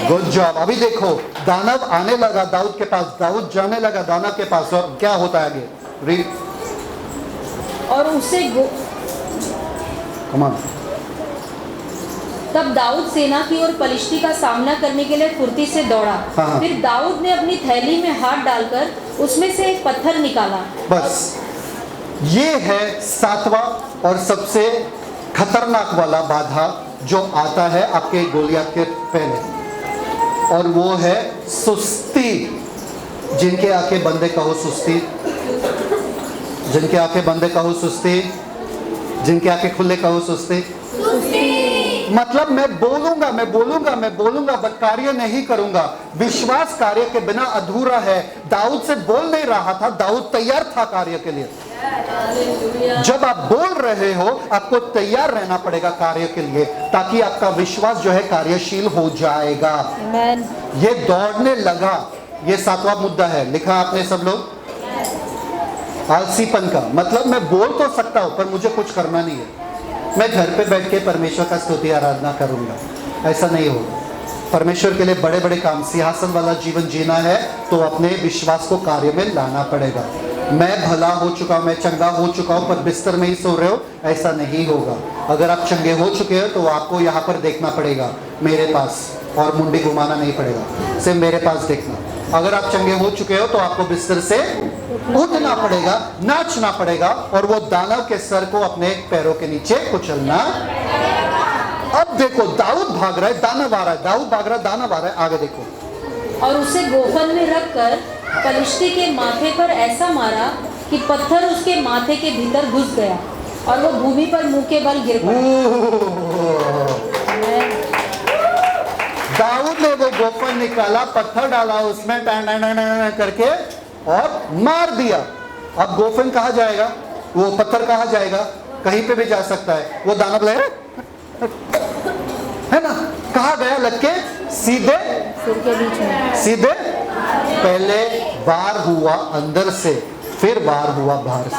गुड जॉब। अभी देखो, दानव आने लगा दाऊद के पास, दाऊद जाने लगा दानव के पास, और क्या होता है आगे? रीड। और उसे कम ऑन। तब दाऊद सेना की ओर पलिश्ती का सामना करने के लिए फुर्ती से दौड़ा। हाँ। फिर दाऊद ने अपनी थैली में हाथ डालकर उसमें से एक पत्थर निकाला। बस ये है सातवां और सबसे खतरनाक वाला बाधा जो आता है आपके गोलियत के पहले, और वो है सुस्ती। जिनके आंखें बंदे कहो सुस्ती, जिनके आंखें बंदे कहो सुस्ती, जिनके आंखें खुले कहो सुस्ती। मतलब मैं बोलूंगा बट कार्य नहीं करूंगा। विश्वास कार्य के बिना अधूरा है। दाऊद से बोल नहीं रहा था, दाऊद तैयार था कार्य के लिए। जब आप बोल रहे हो, आपको तैयार रहना पड़ेगा कार्य के लिए, ताकि आपका विश्वास जो है कार्यशील हो जाएगा। आमेन। ये दौड़ने लगा, ये सातवां मुद्दा है। लिखा आपने सब लोग? आलसीपन का मतलब मैं बोल तो सकता हूं पर मुझे कुछ करना नहीं है। मैं घर पे बैठ के परमेश्वर का स्तुति आराधना करूंगा, ऐसा नहीं होगा। परमेश्वर के लिए बड़े बड़े काम, सिंहासन वाला जीवन जीना है तो अपने विश्वास को कार्य में लाना पड़ेगा। मैं भला हो चुका हूं, मैं चंगा हो चुका हूं, पर बिस्तर में ही सो रहे हो, ऐसा नहीं होगा। अगर आप चंगे हो चुके हो तो आपको यहाँ पर देखना पड़ेगा मेरे पास और मुंडी घुमाना नहीं पड़ेगा, सिर्फ मेरे पास देखना। अगर आप चंगे हो चुके हो तो आपको बिस्तर से उठना पड़ेगा, नाचना पड़ेगा और वो दानव के सर को अपने पैरों के नीचे कुचलना। अब देखो दाऊद भाग रहा है, दानव आ रहा है, दाऊद भाग रहा है, दानव आ रहा है, आगे देखो। और उसे गोफन में रखकर पलिश्ती के माथे पर ऐसा मारा कि पत्थर उसके माथे के भीतर घुस गया और वो भूमि पर मुंह के बल गिर पड़ा। दाऊद ने वो गोफन निकाला, पत्थर डाला उसमें टन टन टन टन करके और मार दिया। अब गोफन कहाँ जाएगा, वो पत्थर कहाँ जाएगा, कहीं पे भी जा सकता है। वो दानव ले है ना, कहाँ गया, लग के सीधे सिर के बीच में। सीधे पहले वार हुआ अंदर से, फिर वार हुआ बाहर से।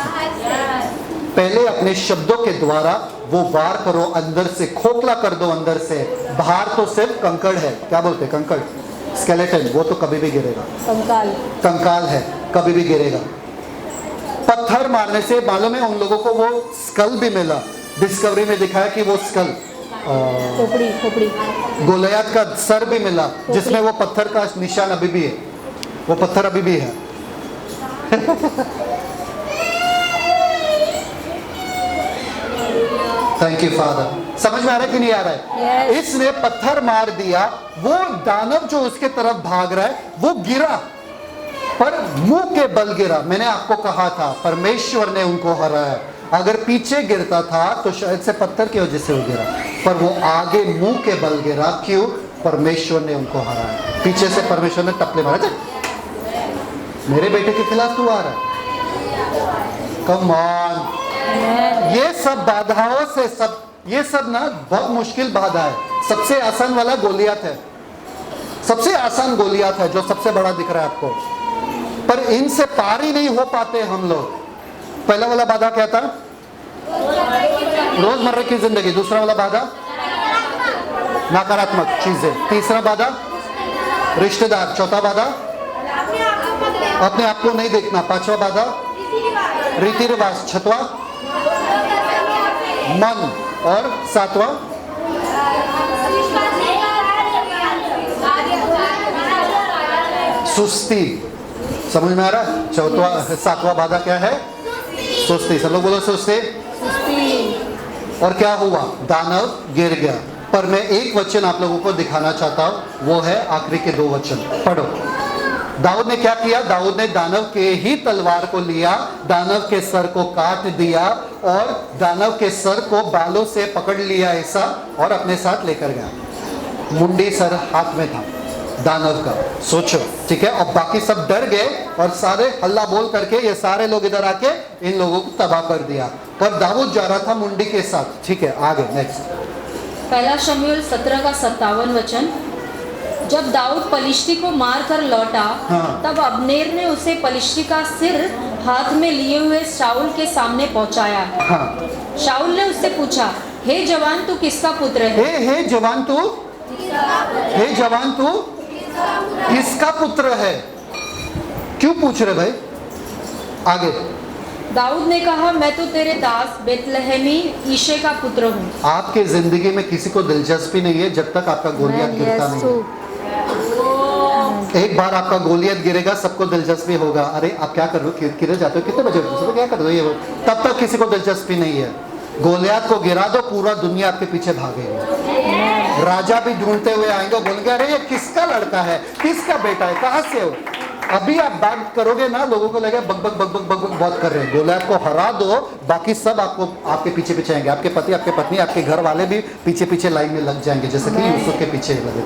पहले अपने शब्दों के द्वारा वो वार करो अंदर से, खोखला कर दो अंदर से। बाहर तो सिर्फ कंकड़ है, क्या बोलते हैं कंकड़, स्केलेटन, वो तो कभी भी गिरेगा। कंकाल कंकाल है, कभी भी गिरेगा। पत्थर मारने से मालूम है उन लोगों को वो स्कल भी मिला, डिस्कवरी में दिखाया कि वो स्कल खोपड़ी गोलियत का सर भी मिला, जिसमें वो पत्थर का निशान अभी भी है, वो पत्थर अभी भी है। Thank you father. समझ में आ रहा है कि नहीं आ रहा है? Yes. इसने पत्थर मार दिया, वो दानव जो उसके तरफ भाग रहा है वो गिरा, पर मुंह के बल गिरा। मैंने आपको कहा था परमेश्वर ने उनको हराया। अगर पीछे गिरता था तो शायद से पत्थर की वजह से वो गिरा, पर वो आगे मुंह के बल गिरा। क्यों? परमेश्वर ने उनको हराया। पीछे से परमेश्वर ने टपले मारे थे, मेरे बेटे के खिलाफ तू आ रहा है, कम ऑन। ये सब बाधाओं से ये सब ना बहुत मुश्किल बाधा है। सबसे आसान वाला गोलियत है, सबसे आसान गोलियत है जो सबसे बड़ा दिख रहा है आपको, पर इनसे पार ही नहीं हो पाते हम लोग। पहला वाला बाधा क्या था? रोजमर्रा की जिंदगी। दूसरा वाला बाधा नकारात्मक चीजें। तीसरा बाधा रिश्तेदार। चौथा बाधा अपने आप को नहीं देखना। पांचवा बाधा रीति रिवाज। छठवा मन। और सातवां सुस्ती। समझ में आ रहा है? चौथा सातवां बाधा क्या है? सुस्ती। सब लोग बोलो सुस्ती। और क्या हुआ? दानव गिर गया। पर मैं एक वचन आप लोगों को दिखाना चाहता हूं, वो है आखिरी के 2 वचन। पढ़ो। दाऊद ने क्या किया? दाऊद ने दानव के ही तलवार को लिया, दानव के सर को काट दिया और दानव के सर को बालों से पकड़ लिया ऐसा और अपने साथ लेकर गया। मुंडी सर हाथ में था दानव का। सोचो, ठीक है। और बाकी सब डर गए और सारे हल्ला बोल करके ये सारे लोग इधर आके इन लोगों को तबाह कर दिया। पर दाऊद जा रहा था मुंडी के साथ। ठीक है, आगे नेक्स्ट। पहला शमूएल 17 का 57 वचन। जब दाऊद पलिश्ती को मार कर लौटा, तब अब्नेर ने उसे पलिश्ती का सिर हाथ में लिए हुए शाऊल के सामने पहुंचाया। शाऊल ने उससे पूछा, हे जवान तू किसका पुत्र है? हे जवान तू, हे जवान तू किसका पुत्र है? क्यों पूछ रहे भाई? आगे। दाऊद ने कहा, मैं तो तेरे दास बेतलहमी ईशे का पुत्र हूँ। आपके जिंदगी में किसी को दिलचस्पी नहीं है जब तक आपका गोलियत गिरता नहीं है। एक बार आपका गोलियत गिरेगा, सबको दिलचस्पी होगा। अरे आप क्या कर रहे हो, किधर जाते हो, कितने बजे हो, क्या कर रहे हो, ये तब तक किसी को दिलचस्पी नहीं है। गोलियत को गिरा दो, पूरा दुनिया आपके पीछे भागेगी। राजा भी ढूंढते हुए आएंगे, बोलेंगे अरे ये किसका लड़का है, किसका बेटा है, कहाँ से हो। अभी आप बात करोगे ना, लोगों को लगेगा बक बक बक बक बक बक बहुत कर रहे हैं। गोलियत को हरा दो, बाकी सब आपको आपके पीछे पीछे आएंगे। आपके पति, आपके पत्नी, आपके घर वाले भी पीछे पीछे लाइन में लग जाएंगे, जैसे कि यूसुफ के पीछे लगे।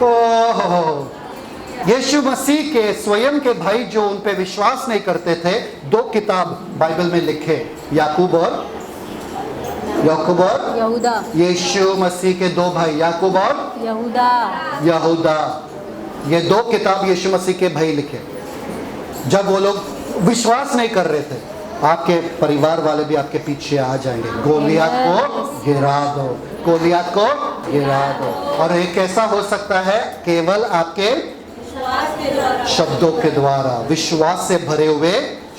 ओह, यीशु मसीह के स्वयं के भाई जो उन पे विश्वास नहीं करते थे, 2 किताब बाइबल में लिखे, याकूब और यहूदा। यीशु मसीह के 2 भाई याकूब और यहूदा। ये 2 किताब यीशु मसीह के भाई लिखे। जब वो लोग विश्वास नहीं कर रहे थे, आपके परिवार वाले भी आपके पीछे आ जाएंगे। गोलियत को गिरा दो, गोलियत को गिरा दो। और ये कैसा हो सकता है? केवल आपके शब्दों के द्वारा, विश्वास से भरे हुए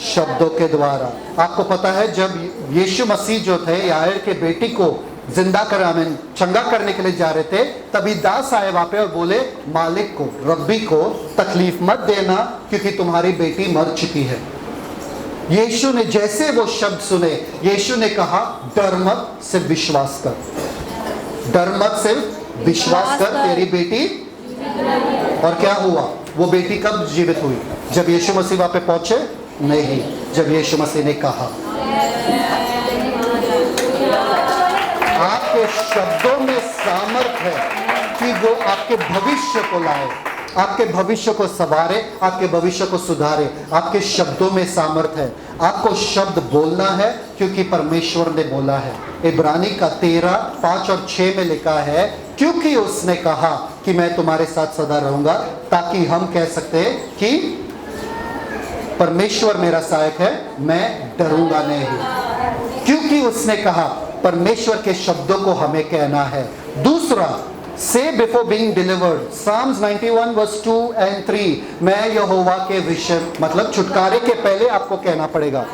शब्दों के द्वारा। आपको पता है जब यीशु मसीह जो थे, यायर के बेटी को जिंदा कर चंगा करने के लिए जा रहे थे, तभी दास आए वहां पे और बोले मालिक को, रब्बी को तकलीफ मत देना क्योंकि तुम्हारी बेटी मर चुकी है। यीशु ने जैसे वो शब्द सुने, यीशु ने कहा डर मत, सिर्फ विश्वास कर, डर मत, सिर्फ विश्वास कर, तेरी बेटी। और क्या हुआ? वो बेटी कब जीवित हुई? जब यीशु मसीह वहां पे पहुंचे? नहीं, जब यीशु मसीह ने कहा। आपके शब्दों में सामर्थ है कि वो आपके भविष्य को लाए, आपके भविष्य को संवारे, आपके भविष्य को सुधारे। आपके शब्दों में सामर्थ है। आपको शब्द बोलना है क्योंकि परमेश्वर ने बोला है। इब्रानी का 13:5-6 में लिखा है क्योंकि उसने कहा कि मैं तुम्हारे साथ सदा रहूंगा, ताकि हम कह सकते हैं कि परमेश्वर मेरा सहायक है, मैं डरूंगा नहीं। क्योंकि उसने कहा, परमेश्वर के शब्दों को हमें कहना है। दूसरा, से बिफोर बीइंग डिलीवर्ड, Psalms 91:2-3, मैं यहोवा के विषय, मतलब छुटकारे के पहले आपको कहना पड़ेगा।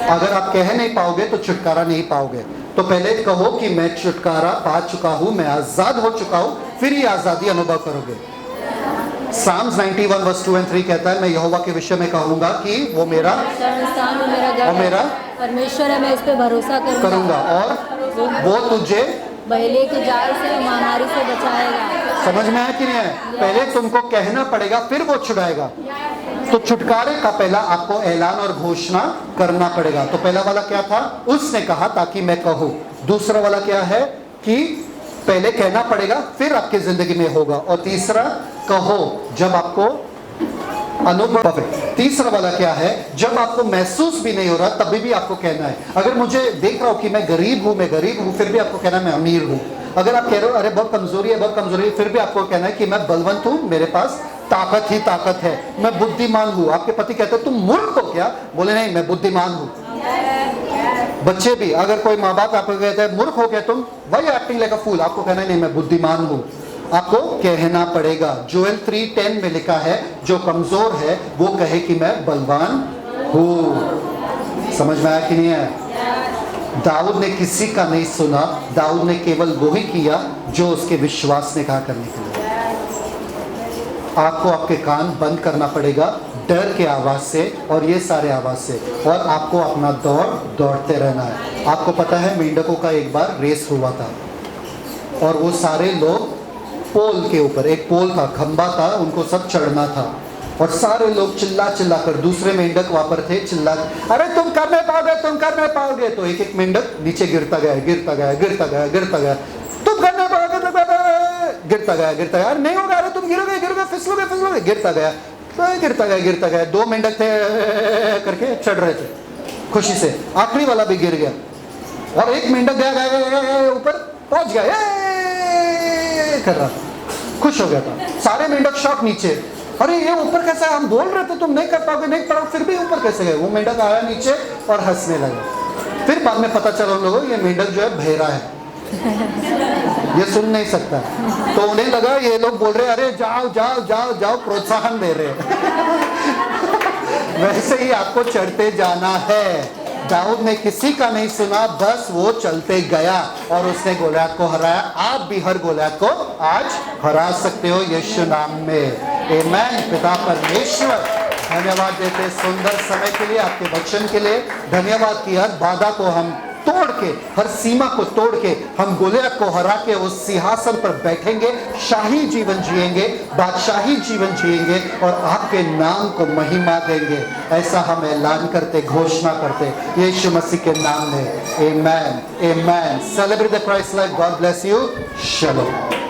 अगर आप कह नहीं पाओगे तो छुटकारा नहीं पाओगे। तो पहले कहो कि मैं छुटकारा पा चुका हूं, मैं आजाद हो चुका हूं, फिर ये आजादी अनुभव करोगे। Psalms 91:2-3 कहता है मैं यहोवा के विषय में कहूंगा कि वो मेरा परमेश्वर है, मैं इस पे भरोसा करूंगा और वो तुझे बहेलिए के जाल से, महामारी से बचाएगा। समझ में आया कि नहीं है? पहले तुमको कहना पड़ेगा, फिर वो छुड़ाएगा। तो छुटकारे का पहला आपको ऐलान और घोषणा करना पड़ेगा। तो पहला वाला क्या था? उसने कहा ताकि मैं कहूं। दूसरा वाला क्या है कि पहले कहना पड़ेगा, फिर आपकी जिंदगी में होगा। और तीसरा, कहो जब आपको अनुभव। तीसरा वाला क्या है? जब आपको महसूस भी नहीं हो रहा तभी भी आपको कहना है। अगर मुझे देख रहा हो कि मैं गरीब हूं, फिर भी आपको कहना है मैं अमीर हूं। अगर आप कह रहे हो अरे बहुत कमजोरी है, फिर भी आपको कहना है कि मैं बलवंत हूं, मेरे पास ताकत ही ताकत है, मैं बुद्धिमान हूं। आपके पति कहते हैं तुम मूर्ख हो क्या? बोले नहीं, मैं बुद्धिमान हूं। बच्चे भी, अगर कोई माँ बाप आपको कहते हैं मूर्ख हो क्या तुम, वही एक्टिंग लाइक अ फूल, आपको कहना नहीं मैं बुद्धिमान हूं। आपको कहना पड़ेगा। जोएल 3:10 में लिखा है जो कमजोर है वो कहे कि मैं बलवान हूं। समझ में आया कि नहीं है? दाऊद ने किसी का नहीं सुना, दाऊद ने केवल वो ही किया जो उसके विश्वास ने कहा करने के लिए। आपको आपके कान बंद करना पड़ेगा डर के आवाज से और ये सारे आवाज से, और आपको अपना दौड़ते रहना है। आपको पता है मेंढकों का एक बार रेस हुआ था और वो सारे लोग पोल के ऊपर, एक पोल था, खंबा था, उनको सब चढ़ना था और सारे लोग चिल्ला कर, दूसरे मेंढक वहां पर थे, चिल्ला अरे तुम कर नहीं पाओगे। तो एक एक मेंढक नीचे गिरता गया, तुम कर नहीं पाओगे, गिरता गया, अरे नहीं होगा, अरे तुम गिरोगे, फिसलोगे, गिरता गया। 2 मेंढक थे करके चढ़ रहे थे खुशी से, आखिरी वाला भी गिर गया और एक मेंढक गया ऊपर पहुंच गया, कर रहा, खुश हो गया था। सारे मेंढक शॉक नीचे, अरे ये ऊपर कैसा है? हम बोल रहे थे तुम नहीं कर पाओगे, फिर भी ऊपर कैसे गए? वो मेंढक आया नीचे और हंसने लगा। फिर बाद में पता चला उन लोगों ये मेंढक जो है बहरा है, ये सुन नहीं सकता। तो उन्हें लगा ये लोग बोल रहे अरे जाओ, प्रोत्साहन दे रहे। वैसे ही आपको चढ़ते जाना है। दाऊद ने किसी का नहीं सुना, बस वो चलते गया और उसने गोलियत को हराया। आप भी हर गोलियत को आज हरा सकते हो यीशु नाम में। आमीन। पिता परमेश्वर धन्यवाद देते सुंदर समय के लिए, आपके वचन के लिए धन्यवाद कि हर बाधा को हम तोड़ के, हर सीमा को तोड़ के हम गोलियत को हरा के उस सिंहासन पर बैठेंगे, शाही जीवन जिएंगे, बादशाही जीवन जिएंगे और आपके नाम को महिमा देंगे। ऐसा हम ऐलान करते, घोषणा करते यीशु मसीह के नाम में। आमीन। Celebrate the Christ life. God bless you. Shalom.